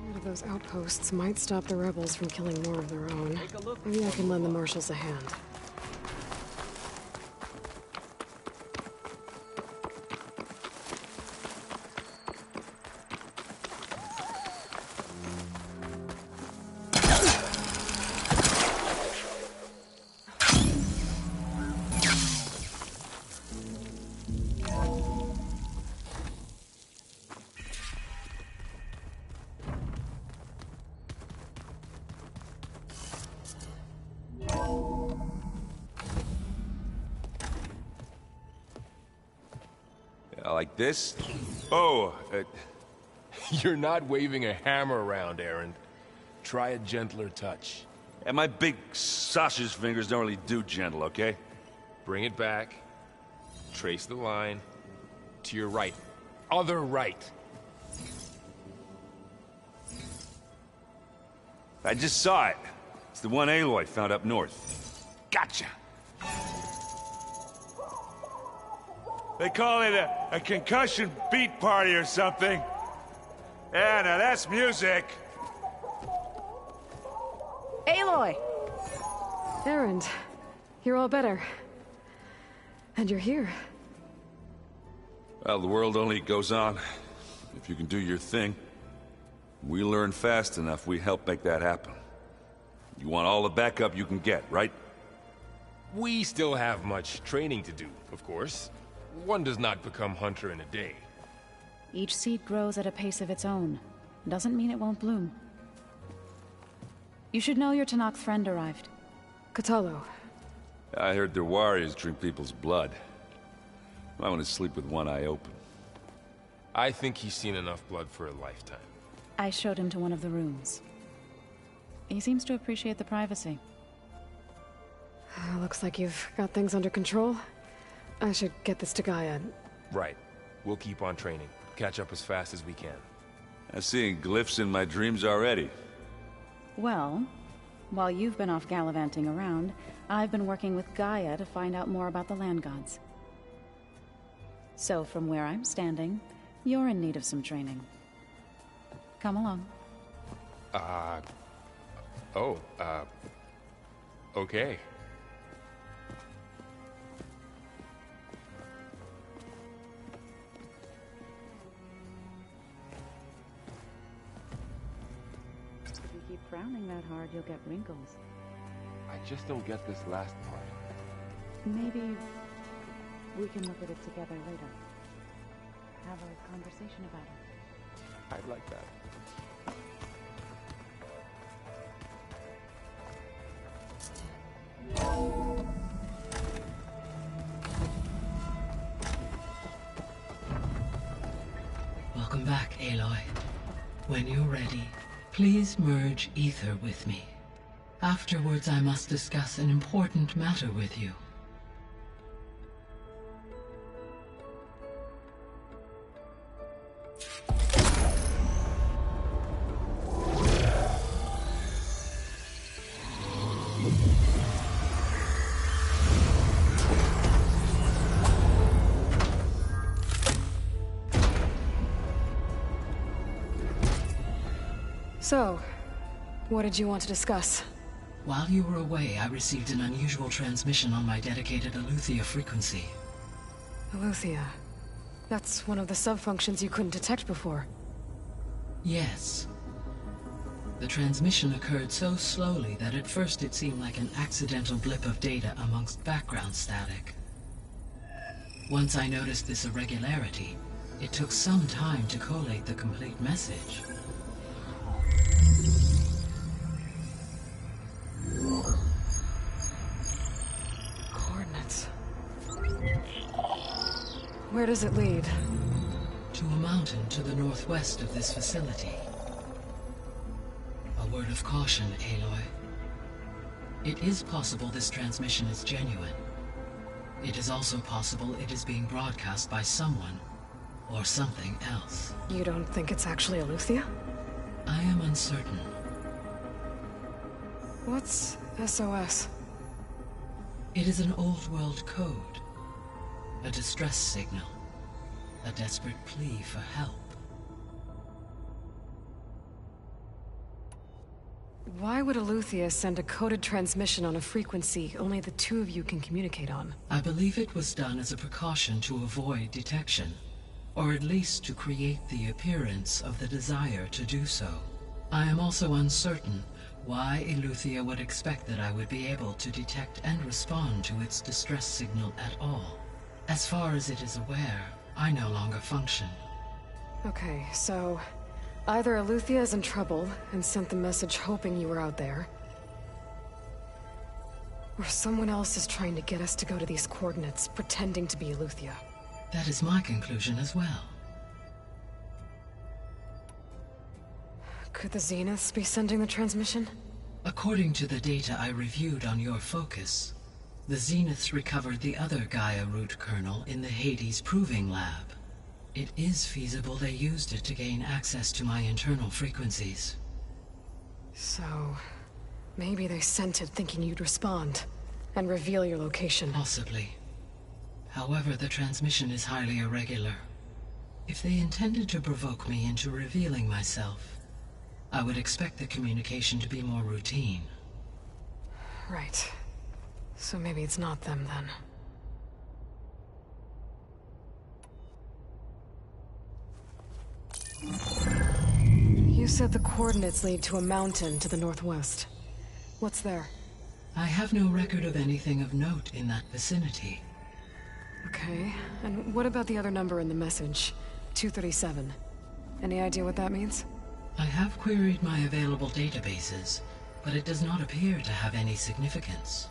Rid of those outposts might stop the rebels from killing more of their own. Maybe I can lend the marshals a hand. Like this? Oh, you're not waving a hammer around, Erend. Try a gentler touch. And my big sausage fingers don't really do gentle, okay? Bring it back. Trace the line. To your right. Other right. I just saw it. It's the one Aloy found up north. Gotcha! They call it a concussion beat party or something. Yeah, now that's music. Aloy! Erend, you're all better. And you're here. Well, the world only goes on if you can do your thing. We learn fast enough, we help make that happen. You want all the backup you can get, right? We still have much training to do, of course. One does not become hunter in a day. Each seed grows at a pace of its own. Doesn't mean it won't bloom. You should know your Tenakth friend arrived. Kotallo. I heard their warriors drink people's blood. I want to sleep with one eye open. I think he's seen enough blood for a lifetime. I showed him to one of the rooms. He seems to appreciate the privacy. Looks like you've got things under control. I should get this to Gaia. Right. We'll keep on training. Catch up as fast as we can. I'm seeing glyphs in my dreams already. Well, while you've been off gallivanting around, I've been working with Gaia to find out more about the land gods. So from where I'm standing, you're in need of some training. Come along. Okay. If you keep frowning that hard, you'll get wrinkles. I just don't get this last part. Maybe we can look at it together later. Have a conversation about it. I'd like that. Welcome back, Aloy. When you're ready, please merge ether with me. Afterwards, I must discuss an important matter with you. So, what did you want to discuss? While you were away, I received an unusual transmission on my dedicated Eleuthia frequency. Eleuthia. That's one of the sub-functions you couldn't detect before. Yes. The transmission occurred so slowly that at first it seemed like an accidental blip of data amongst background static. Once I noticed this irregularity, it took some time to collate the complete message. Coordinates. Where does it lead? To a mountain to the northwest of this facility. A word of caution, Aloy. It is possible this transmission is genuine. It is also possible it is being broadcast by someone or something else. You don't think it's actually Eleuthia? I am uncertain. What's SOS? It is an old-world code. A distress signal. A desperate plea for help. Why would Eleuthia send a coded transmission on a frequency only the two of you can communicate on? I believe it was done as a precaution to avoid detection, or at least to create the appearance of the desire to do so. I am also uncertain why Eleuthia would expect that I would be able to detect and respond to its distress signal at all. As far as it is aware, I no longer function. Okay, so either Eleuthia is in trouble and sent the message hoping you were out there, or someone else is trying to get us to go to these coordinates, pretending to be Eleuthia. That is my conclusion as well. Could the Zeniths be sending the transmission? According to the data I reviewed on your focus, the Zeniths recovered the other Gaia root kernel in the Hades Proving Lab. It is feasible they used it to gain access to my internal frequencies. So, maybe they sent it thinking you'd respond, and reveal your location. Possibly. However, the transmission is highly irregular. If they intended to provoke me into revealing myself, I would expect the communication to be more routine. Right. So maybe it's not them, then. You said the coordinates lead to a mountain to the northwest. What's there? I have no record of anything of note in that vicinity. Okay, and what about the other number in the message? 237. Any idea what that means? I have queried my available databases, but it does not appear to have any significance.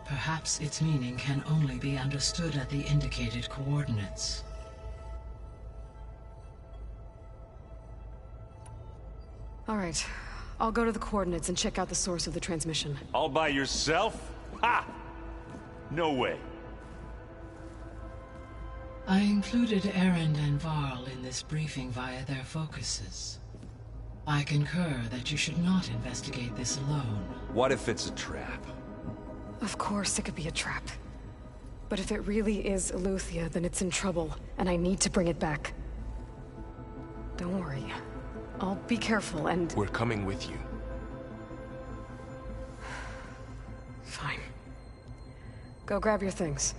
Perhaps its meaning can only be understood at the indicated coordinates. All right. I'll go to the coordinates and check out the source of the transmission. All by yourself? Ha! No way. I included Erend and Varl in this briefing via their focuses. I concur that you should not investigate this alone. What if it's a trap? Of course it could be a trap. But if it really is Eleuthia, then it's in trouble, and I need to bring it back. Don't worry. I'll be careful and... We're coming with you. Fine. Go grab your things.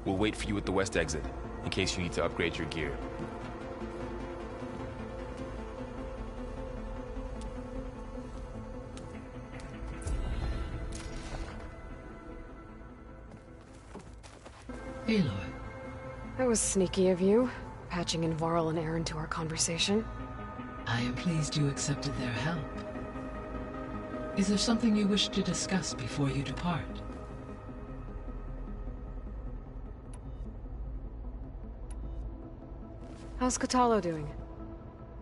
We'll wait for you at the west exit, in case you need to upgrade your gear. Aloy. That was sneaky of you, patching in Varl and Erend to our conversation. I am pleased you accepted their help. Is there something you wish to discuss before you depart? How's Kotallo doing?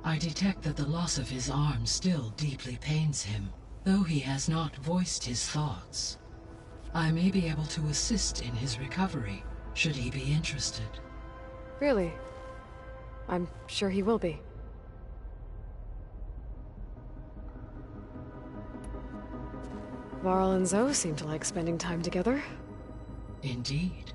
I detect that the loss of his arm still deeply pains him, though he has not voiced his thoughts. I may be able to assist in his recovery, should he be interested. Really? I'm sure he will be. Varl and Zoe seem to like spending time together. Indeed.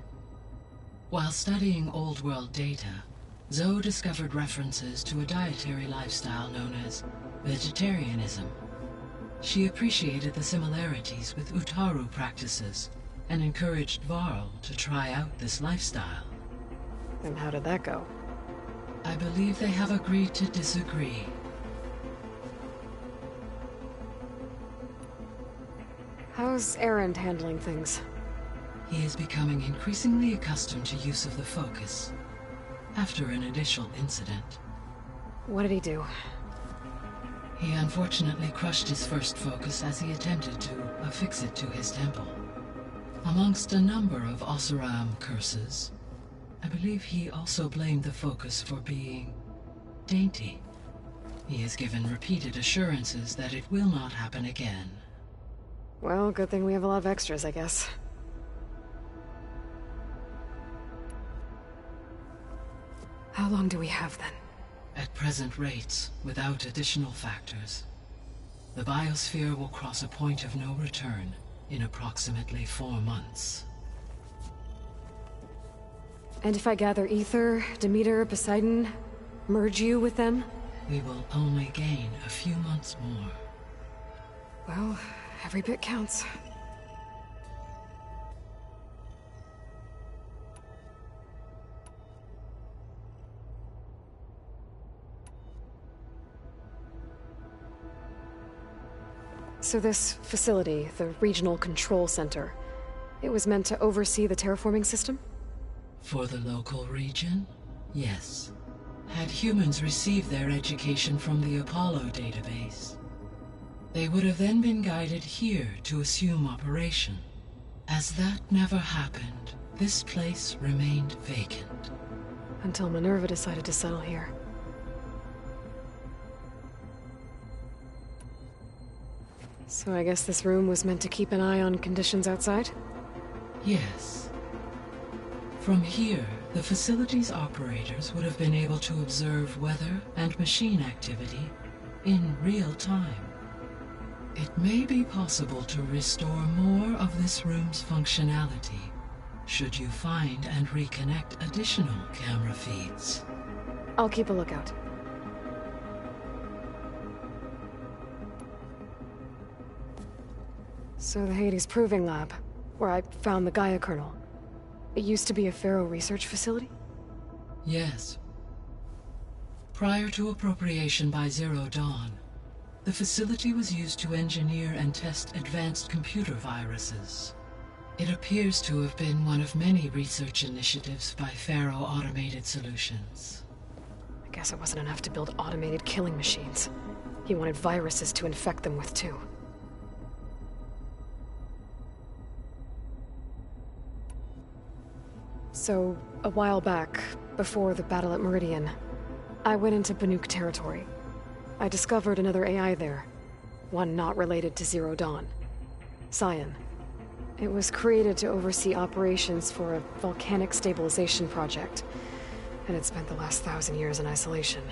While studying Old World data, Zoe discovered references to a dietary lifestyle known as vegetarianism. She appreciated the similarities with Utaru practices and encouraged Varl to try out this lifestyle. And how did that go? I believe they have agreed to disagree. How's Erend handling things? He is becoming increasingly accustomed to use of the focus, after an initial incident. What did he do? He unfortunately crushed his first focus as he attempted to affix it to his temple. Amongst a number of Oseram curses, I believe he also blamed the focus for being dainty. He has given repeated assurances that it will not happen again. Well, good thing we have a lot of extras, I guess. How long do we have, then? At present rates, without additional factors, the biosphere will cross a point of no return in approximately 4 months. And if I gather Ether, Demeter, Poseidon, merge you with them? We will only gain a few months more. Well, every bit counts. So this facility, the Regional Control Center, it was meant to oversee the terraforming system? For the local region, yes. Had humans received their education from the Apollo database, they would have then been guided here to assume operation. As that never happened, this place remained vacant. Until Minerva decided to settle here. So I guess this room was meant to keep an eye on conditions outside? Yes. From here, the facility's operators would have been able to observe weather and machine activity in real time. It may be possible to restore more of this room's functionality, should you find and reconnect additional camera feeds. I'll keep a lookout. So the Hades Proving Lab, where I found the Gaia kernel, it used to be a Pharaoh research facility? Yes. Prior to appropriation by Zero Dawn, the facility was used to engineer and test advanced computer viruses. It appears to have been one of many research initiatives by Pharaoh Automated Solutions. I guess it wasn't enough to build automated killing machines. He wanted viruses to infect them with, too. So, a while back, before the battle at Meridian, I went into Banuk territory. I discovered another AI there. One not related to Zero Dawn. Scion. It was created to oversee operations for a volcanic stabilization project, and it spent the last 1,000 years in isolation.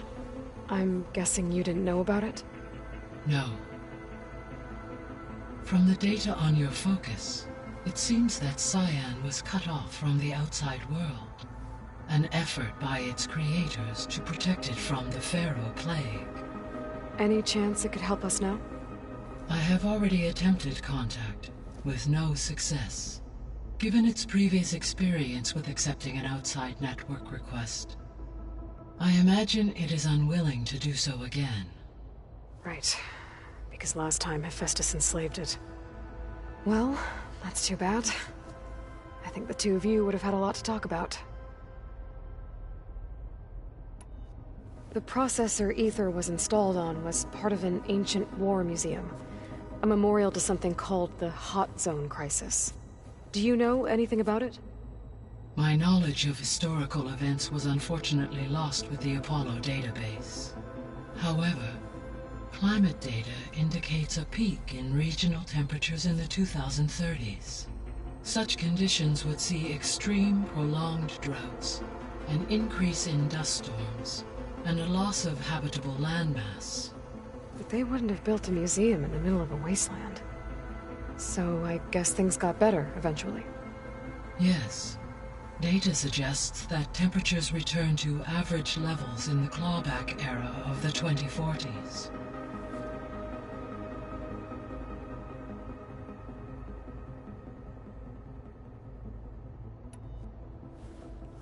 I'm guessing you didn't know about it? No. From the data on your focus, it seems that Scion was cut off from the outside world. An effort by its creators to protect it from the Pharaoh Plague. Any chance it could help us now? I have already attempted contact, with no success. Given its previous experience with accepting an outside network request, I imagine it is unwilling to do so again. Right. Because last time Hephaestus enslaved it. Well, that's too bad. I think the two of you would have had a lot to talk about. The processor Ether was installed on was part of an ancient war museum. A memorial to something called the Hot Zone Crisis. Do you know anything about it? My knowledge of historical events was unfortunately lost with the Apollo database. However, climate data indicates a peak in regional temperatures in the 2030s. Such conditions would see extreme, prolonged droughts, an increase in dust storms, and a loss of habitable landmass. But they wouldn't have built a museum in the middle of a wasteland. So I guess things got better eventually. Yes. Data suggests that temperatures returned to average levels in the clawback era of the 2040s.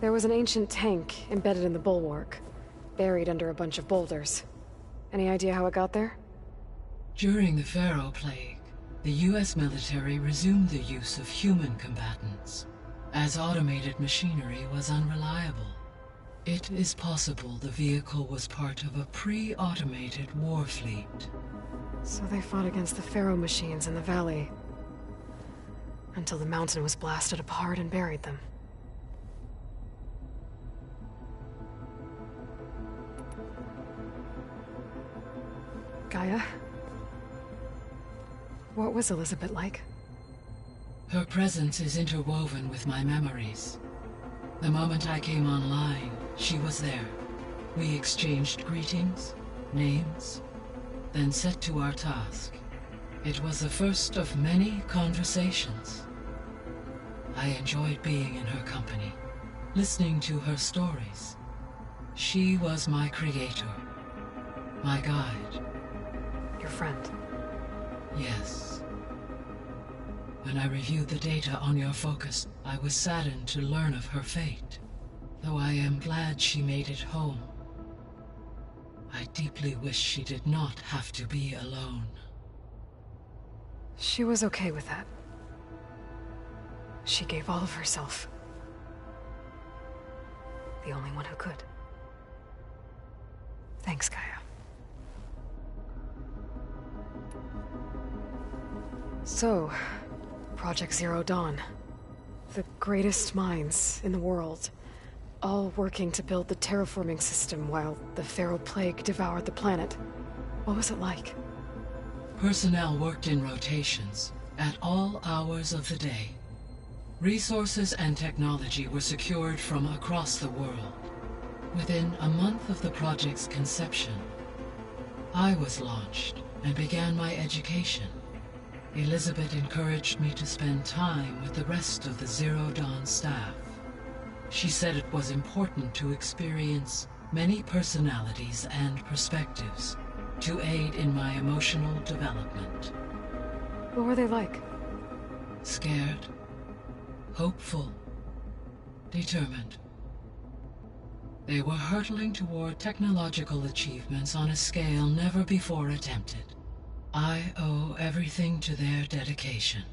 There was an ancient tank embedded in the bulwark, buried under a bunch of boulders. Any idea how it got there? During the Pharaoh Plague, the US military resumed the use of human combatants, as automated machinery was unreliable. It is possible the vehicle was part of a pre-automated war fleet. So they fought against the Pharaoh machines in the valley, until the mountain was blasted apart and buried them. Gaia? What was Elizabeth like? Her presence is interwoven with my memories. The moment I came online, she was there. We exchanged greetings, names, then set to our task. It was the first of many conversations. I enjoyed being in her company, listening to her stories. She was my creator, my guide. Your friend? Yes. When I reviewed the data on your focus, I was saddened to learn of her fate. Though I am glad she made it home. I deeply wish she did not have to be alone. She was okay with that. She gave all of herself. The only one who could. Thanks, Gaia. So, Project Zero Dawn. The greatest minds in the world. All working to build the terraforming system while the Pharaoh Plague devoured the planet. What was it like? Personnel worked in rotations, at all hours of the day. Resources and technology were secured from across the world. Within a month of the project's conception, I was launched and began my education. Elizabeth encouraged me to spend time with the rest of the Zero Dawn staff. She said it was important to experience many personalities and perspectives to aid in my emotional development. What were they like? Scared, hopeful, determined. They were hurtling toward technological achievements on a scale never before attempted. I owe everything to their dedication.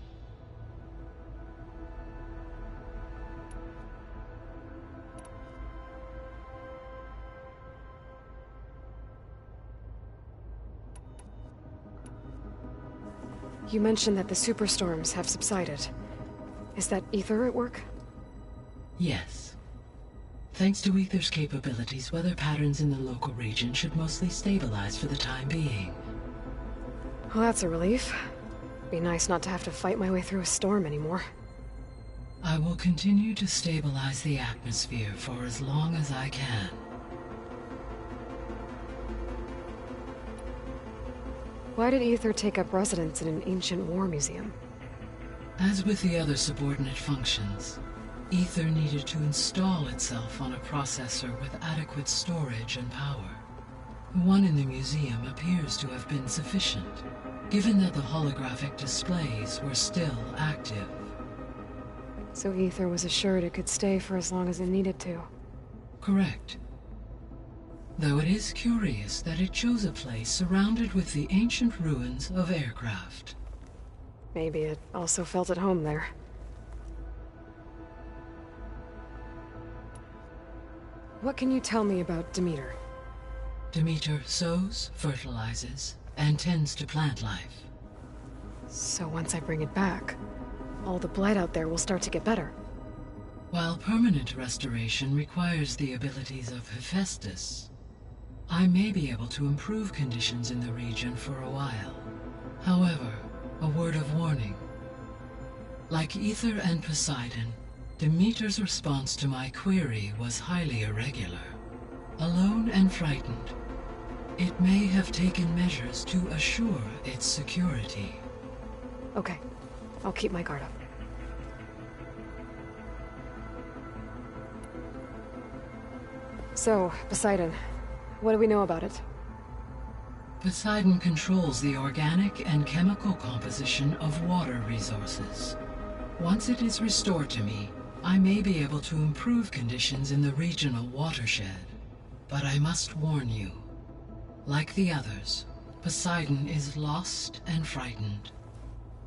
You mentioned that the superstorms have subsided. Is that Ether at work? Yes. Thanks to Aether's capabilities, weather patterns in the local region should mostly stabilize for the time being. Well, that's a relief. Be nice not to have to fight my way through a storm anymore. I will continue to stabilize the atmosphere for as long as I can. Why did Aether take up residence in an ancient war museum? As with the other subordinate functions, Aether needed to install itself on a processor with adequate storage and power. The one in the museum appears to have been sufficient, given that the holographic displays were still active. So Aether was assured it could stay for as long as it needed to. Correct. Though it is curious that it chose a place surrounded with the ancient ruins of aircraft. Maybe it also felt at home there. What can you tell me about Demeter? Demeter sows, fertilizes, and tends to plant life. So once I bring it back, all the blight out there will start to get better. While permanent restoration requires the abilities of Hephaestus, I may be able to improve conditions in the region for a while. However, a word of warning. Like Aether and Poseidon, Demeter's response to my query was highly irregular. Alone and frightened, it may have taken measures to assure its security. Okay, I'll keep my guard up. So, Poseidon, what do we know about it? Poseidon controls the organic and chemical composition of water resources. Once it is restored to me, I may be able to improve conditions in the regional watershed. But I must warn you, like the others, Poseidon is lost and frightened.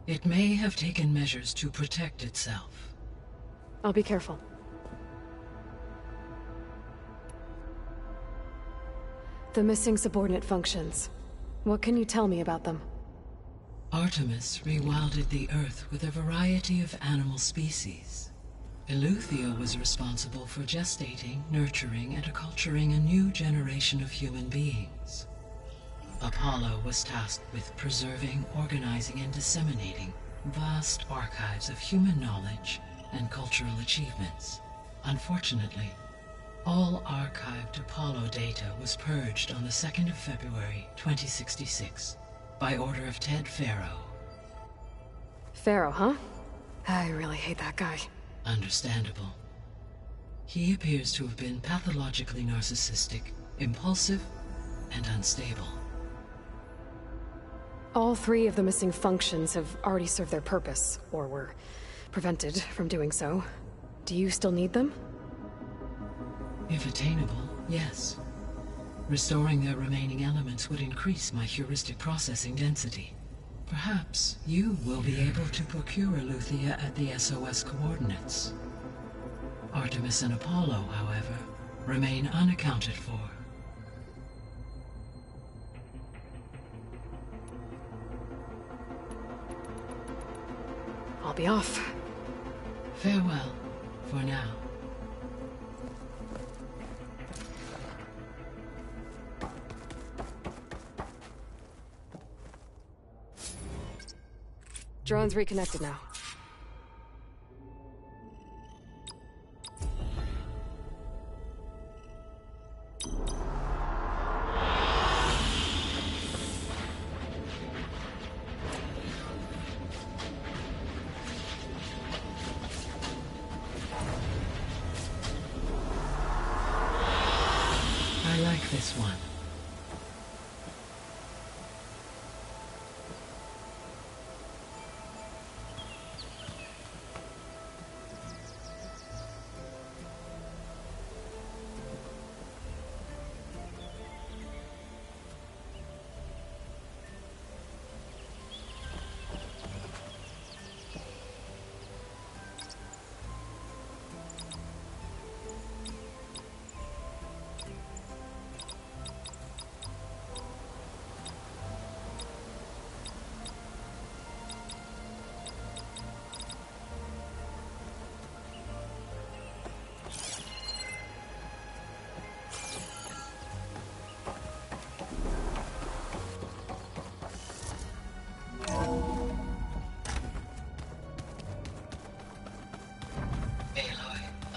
It may have taken measures to protect itself. I'll be careful. The missing subordinate functions. What can you tell me about them? Artemis rewilded the Earth with a variety of animal species. Eleuthia was responsible for gestating, nurturing, and acculturating a new generation of human beings. Apollo was tasked with preserving, organizing, and disseminating vast archives of human knowledge and cultural achievements. Unfortunately, all archived Apollo data was purged on the 2nd of February, 2066, by order of Ted Faro. Faro, huh? I really hate that guy. Understandable. He appears to have been pathologically narcissistic, impulsive, and unstable. All 3 of the missing functions have already served their purpose, or were prevented from doing so. Do you still need them? If attainable, yes. Restoring their remaining elements would increase my heuristic processing density. Perhaps you will be able to procure Eleuthia at the SOS coordinates. Artemis and Apollo, however, remain unaccounted for. I'll be off. Farewell, for now. Drone's reconnected now. I like this one.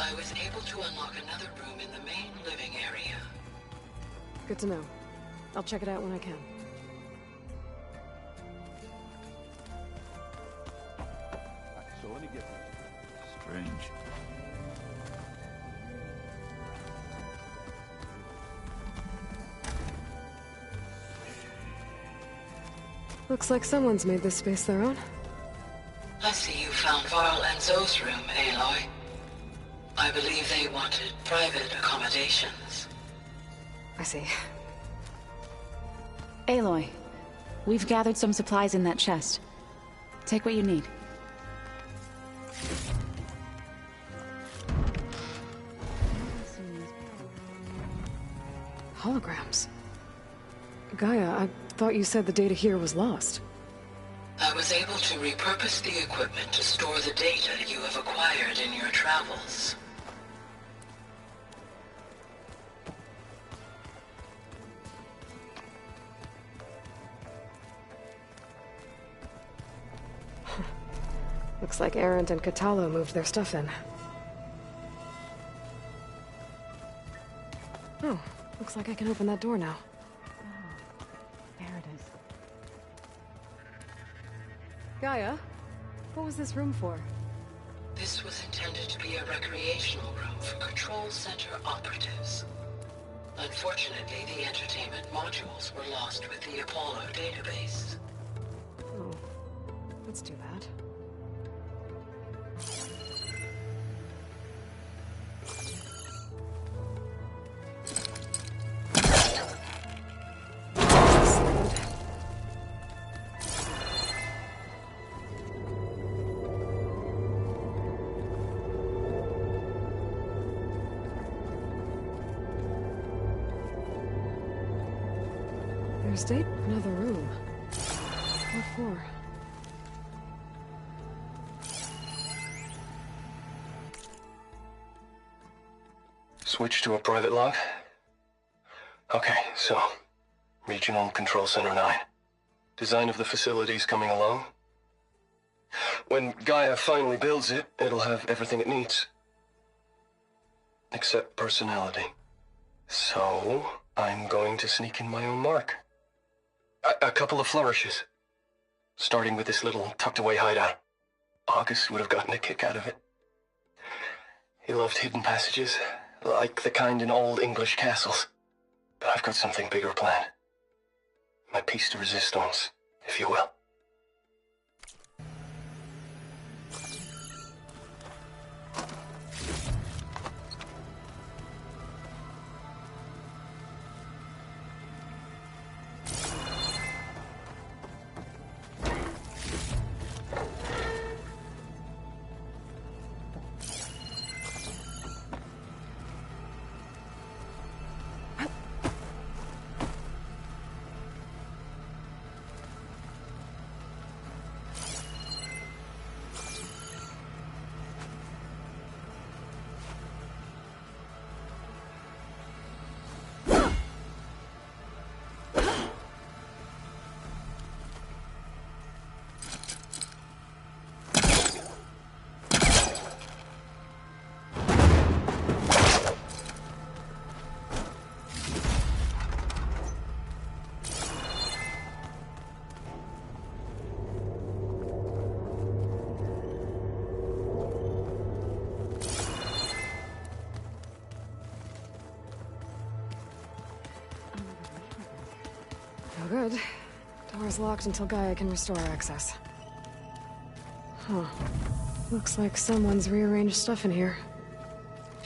I was able to unlock another room in the main living area. Good to know. I'll check it out when I can. So let me get this. Strange. Looks like someone's made this space their own. I see you found Varl and Zoe's room, Aloy. I believe they wanted private accommodations. I see. Aloy, we've gathered some supplies in that chest. Take what you need. Holograms. Gaia, I thought you said the data here was lost. I was able to repurpose the equipment to store the data you have acquired in your travels. Looks like Erend and Kotallo moved their stuff in. Oh, looks like I can open that door now. There it is. Gaia, what was this room for? This was intended to be a recreational room for Control Center operatives. Unfortunately, the entertainment modules were lost with the Apollo database. Oh, that's too bad. There's date another room. What for? Switch to a private log? Okay, so... Regional Control Center 9. Design of the facility's coming along. When Gaia finally builds it, it'll have everything it needs. Except personality. So, I'm going to sneak in my own mark. A couple of flourishes. Starting with this little tucked-away hideout. August would have gotten a kick out of it. He loved hidden passages, like the kind in old English castles. But I've got something bigger planned. My piece de resistance, if you will. No good. Door's locked until Gaia can restore access. Huh. Looks like someone's rearranged stuff in here.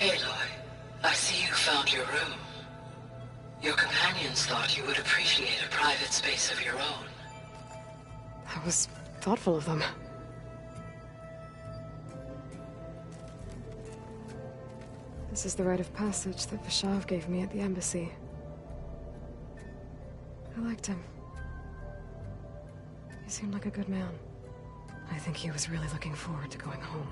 Aloy, I see you found your room. Your companions thought you would appreciate a private space of your own. That was thoughtful of them. This is the rite of passage that Vishav gave me at the embassy. I liked him. He seemed like a good man. I think he was really looking forward to going home.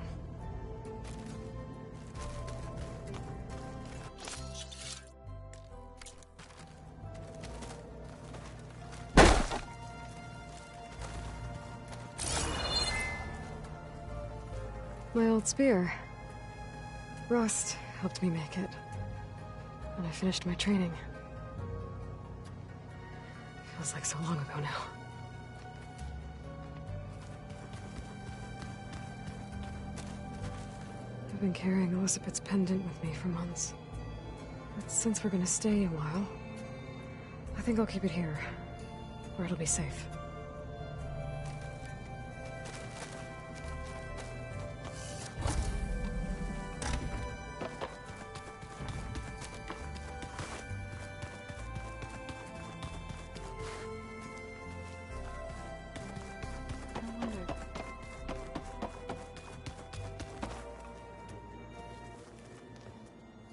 My old spear. Rust helped me make it. And I finished my training. Feels like so long ago now. I've been carrying Elizabeth's pendant with me for months. But since we're gonna stay a while, I think I'll keep it here, where it'll be safe.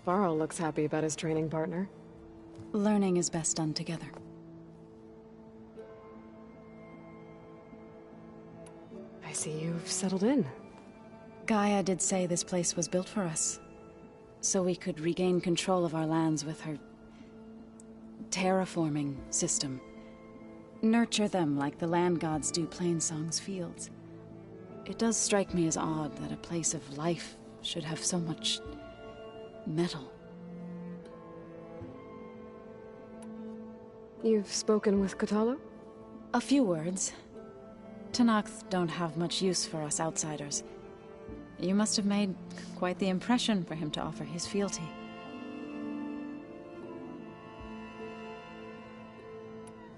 Varl looks happy about his training partner. Learning is best done together. I see you've settled in. Gaia did say this place was built for us, so we could regain control of our lands with her terraforming system. Nurture them like the land gods do Plainsong's fields. It does strike me as odd that a place of life should have so much metal. You've spoken with Kotallo? A few words. Tenakth don't have much use for us outsiders. You must have made quite the impression for him to offer his fealty.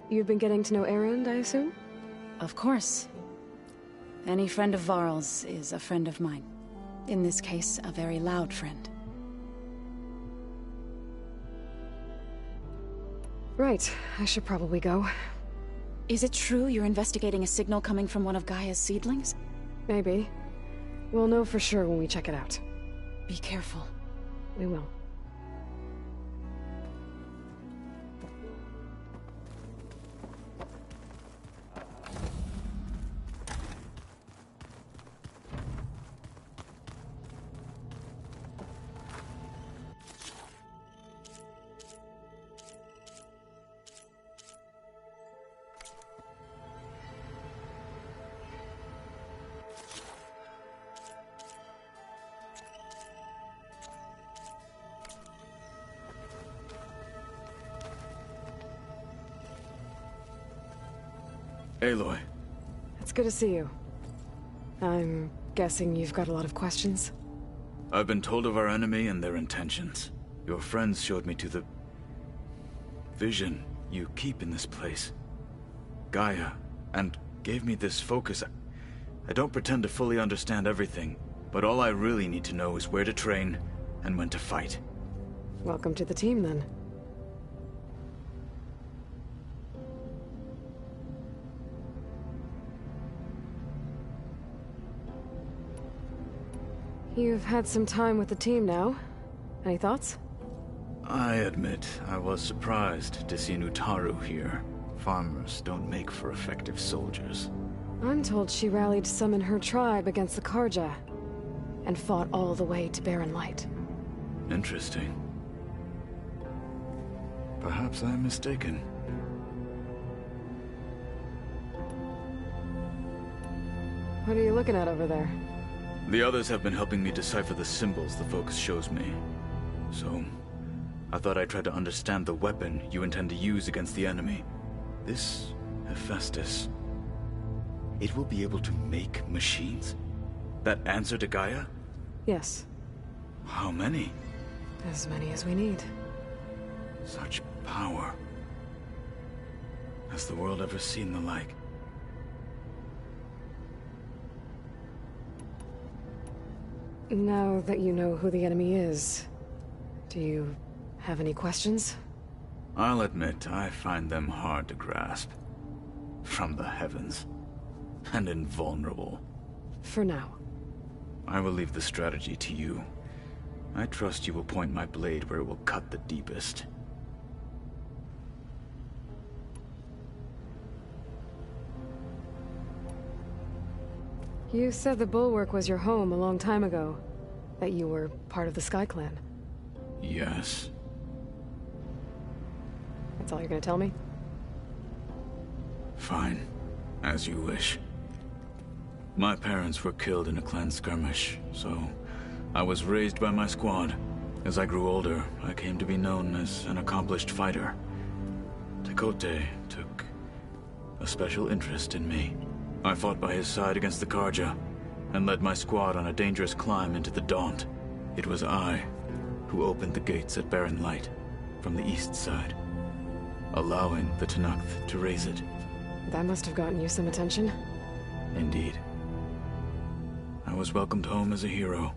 You've been getting to know Erend, I assume? Of course. Any friend of Varl's is a friend of mine. In this case, a very loud friend. Right, I should probably go. Is it true you're investigating a signal coming from one of Gaia's seedlings? Maybe. We'll know for sure when we check it out. Be careful. We will. Aloy. It's good to see you. I'm guessing you've got a lot of questions? I've been told of our enemy and their intentions. Your friends showed me to the vision you keep in this place. Gaia, and gave me this focus. I don't pretend to fully understand everything, but all I really need to know is where to train and when to fight. Welcome to the team, then. You've had some time with the team now. Any thoughts? I admit, I was surprised to see Nutaru here. Farmers don't make for effective soldiers. I'm told she rallied some in her tribe against the Karja, and fought all the way to Barren Light. Interesting. Perhaps I'm mistaken. What are you looking at over there? The others have been helping me decipher the symbols the focus shows me. So, I thought I'd try to understand the weapon you intend to use against the enemy. This Hephaestus. It will be able to make machines? That answer to Gaia? Yes. How many? As many as we need. Such power. Has the world ever seen the like? Now that you know who the enemy is, do you have any questions? I'll admit, I find them hard to grasp. From the heavens. And invulnerable. For now. I will leave the strategy to you. I trust you will point my blade where it will cut the deepest. You said the Bulwark was your home a long time ago. That you were part of the Sky Clan. Yes. That's all you're gonna tell me? Fine. As you wish. My parents were killed in a clan skirmish, so I was raised by my squad. As I grew older, I came to be known as an accomplished fighter. Tekotteh took a special interest in me. I fought by his side against the Carja, and led my squad on a dangerous climb into the Daunt. It was I who opened the gates at Barren Light from the east side, allowing the Tenakth to raise it. That must have gotten you some attention. Indeed. I was welcomed home as a hero,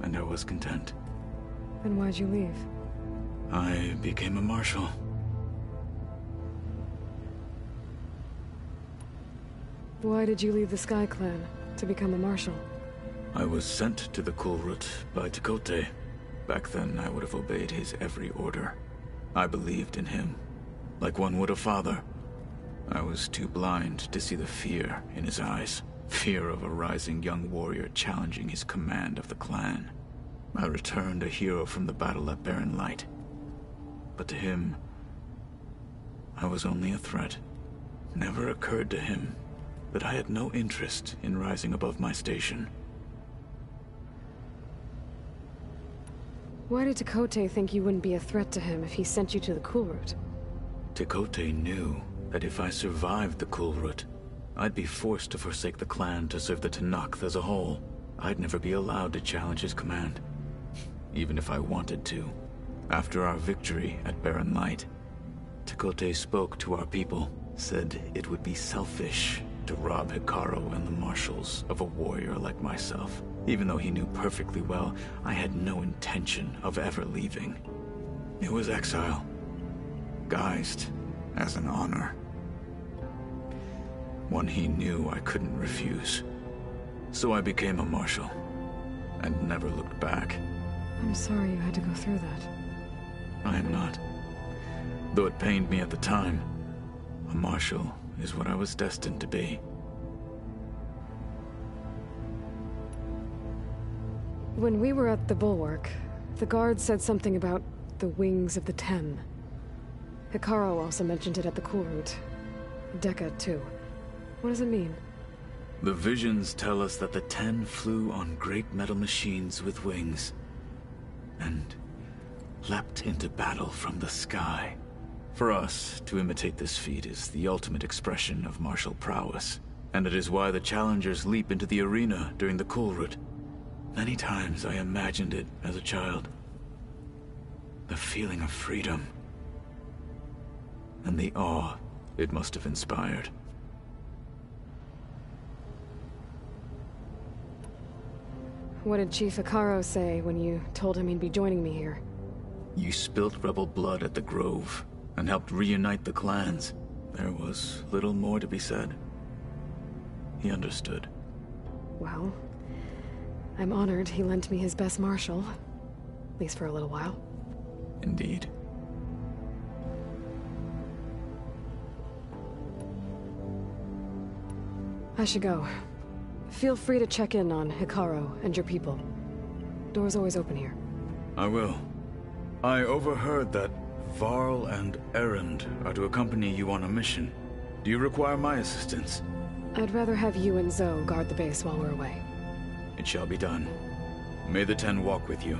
and I was content. Then why'd you leave? I became a marshal. Why did you leave the Sky Clan to become a marshal? I was sent to the Kulrut by Tekotteh. Back then, I would have obeyed his every order. I believed in him, like one would a father. I was too blind to see the fear in his eyes. Fear of a rising young warrior challenging his command of the clan. I returned a hero from the battle at Barren Light. But to him, I was only a threat. Never occurred to him that I had no interest in rising above my station. Why did Tekotteh think you wouldn't be a threat to him if he sent you to the Kulrut? Tekotteh knew that if I survived the Kulrut, I'd be forced to forsake the clan to serve the Tenakth as a whole. I'd never be allowed to challenge his command, even if I wanted to. After our victory at Barren Light, Tekotteh spoke to our people, said it would be selfish to rob Hekarro and the marshals of a warrior like myself, even though he knew perfectly well I had no intention of ever leaving. It was exile, guised as an honor. One he knew I couldn't refuse. So I became a marshal, and never looked back. I'm sorry you had to go through that. I am not. Though it pained me at the time, a marshal is what I was destined to be. When we were at the Bulwark, the guard said something about the Wings of the Ten. Hekarro also mentioned it at the Kulrut. Dekka, too. What does it mean? The visions tell us that the Ten flew on great metal machines with wings, and leapt into battle from the sky. For us, to imitate this feat is the ultimate expression of martial prowess, and it is why the challengers leap into the arena during the Kulrut. Many times I imagined it as a child. The feeling of freedom, and the awe it must have inspired. What did Chief Hekarro say when you told him he'd be joining me here? You spilt rebel blood at the Grove, and helped reunite the clans. There was little more to be said. He understood. Well, I'm honored he lent me his best marshal. At least for a little while. Indeed. I should go. Feel free to check in on Hekarro and your people. Door's always open here. I will. I overheard that Varl and Erend are to accompany you on a mission. Do you require my assistance? I'd rather have you and Zoe guard the base while we're away. It shall be done. May the Ten walk with you.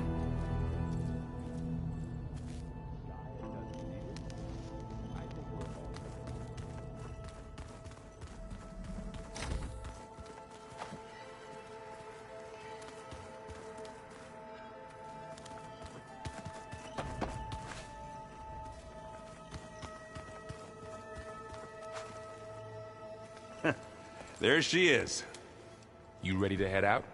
There she is. You ready to head out?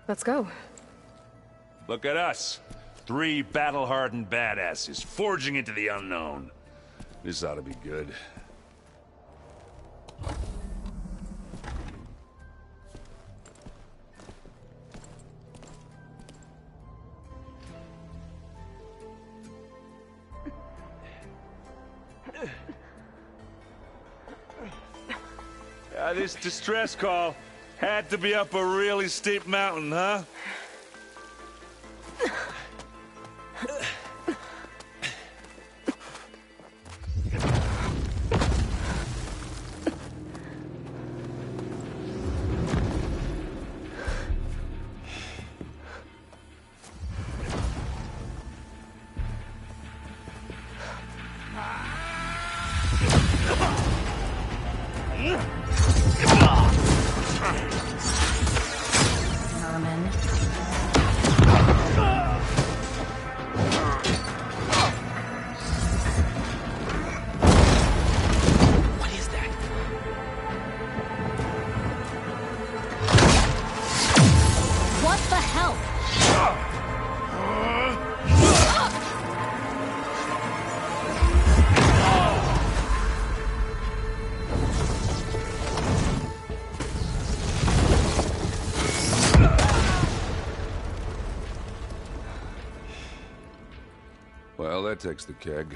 Let's go. Look at us. 3 battle-hardened badasses forging into the unknown. This ought to be good. This distress call had to be up a really steep mountain, huh? Vermin. What is that? What the hell? Well, that takes the keg.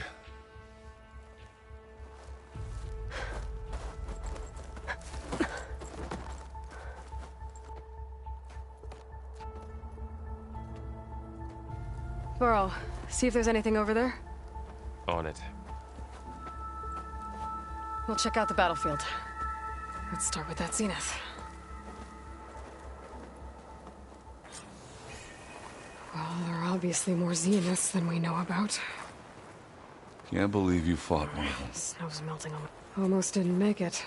Burrow, see if there's anything over there. On it. We'll check out the battlefield. Let's start with that zenith. Well, there are obviously more zeniths than we know about. Can't believe you fought one of them. Snow's melting on me. Almost didn't make it.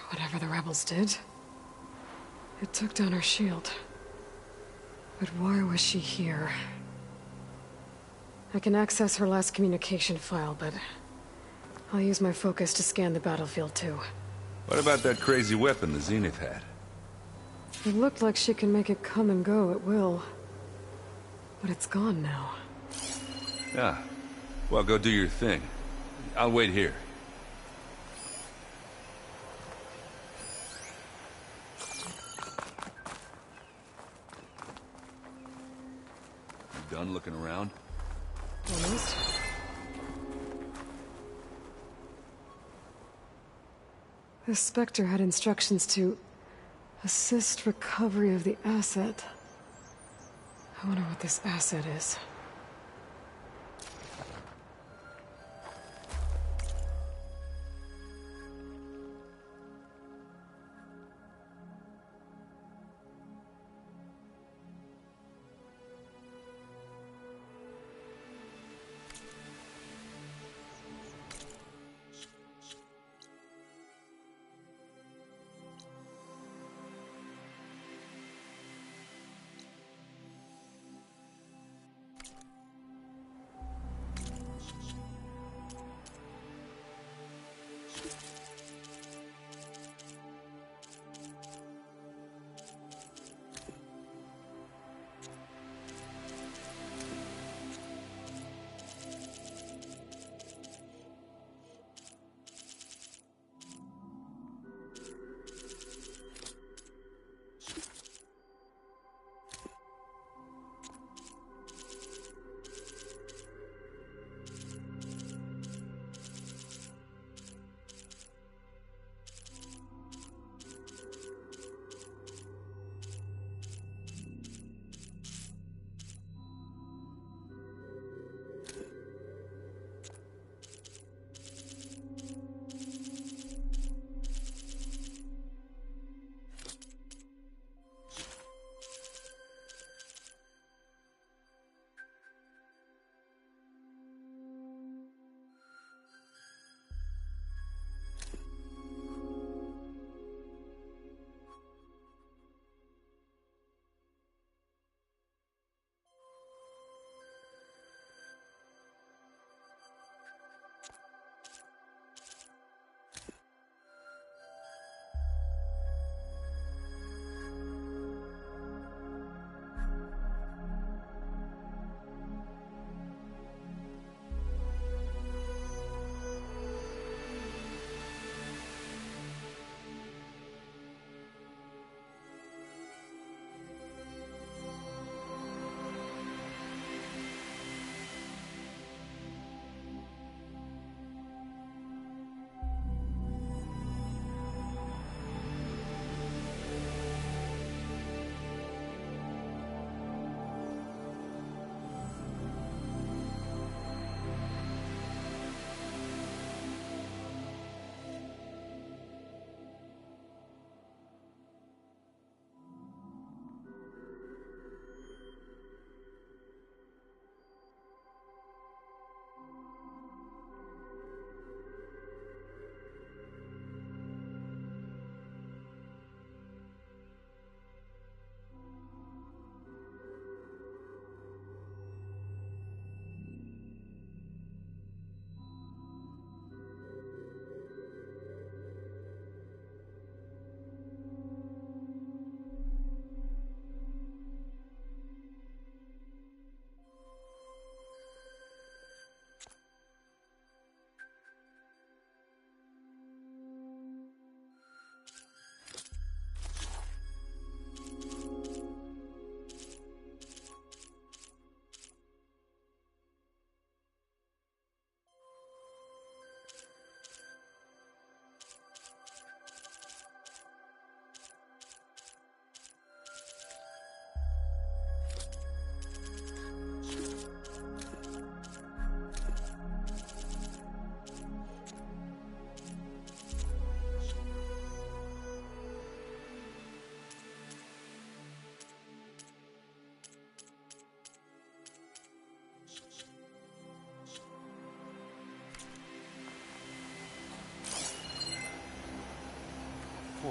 Whatever the rebels did, it took down her shield. But why was she here? I can access her last communication file, but I'll use my focus to scan the battlefield too. What about that crazy weapon the Zenith had? It looked like she can make it come and go at will. But it's gone now. Yeah. Well, go do your thing. I'll wait here. You done looking around? Almost. The Spectre had instructions to assist recovery of the asset. I wonder what this asset is.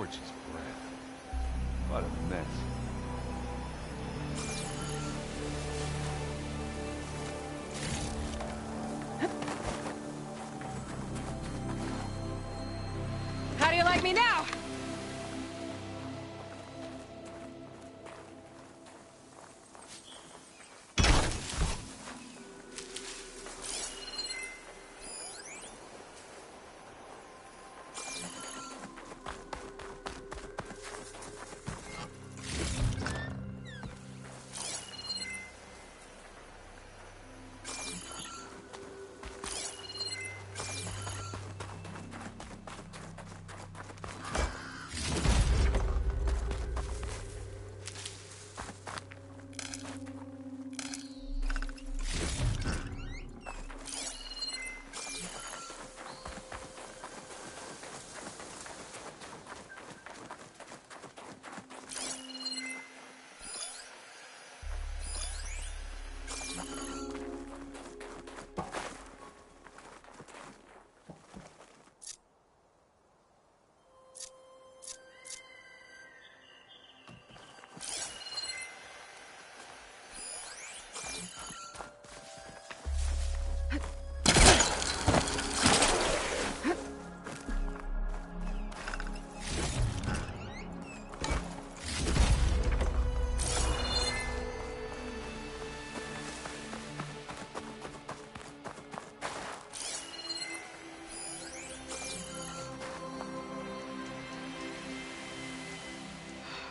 gorgeous breath. What a mess. How do you like me now?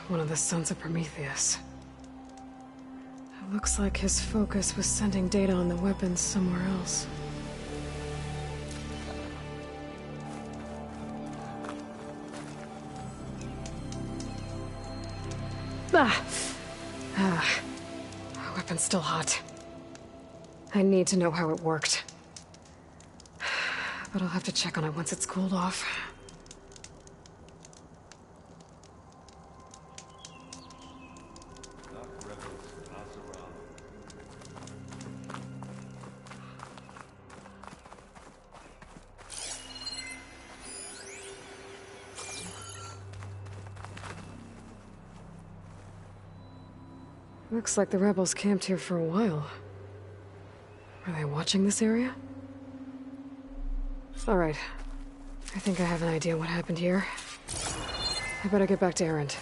One of the sons of Prometheus. It looks like his focus was sending data on the weapons somewhere else. Weapon's still hot. I need to know how it worked. But I'll have to check on it once it's cooled off. Looks like the rebels camped here for a while. Are they watching this area? Alright. I think I have an idea what happened here. I better get back to Erend.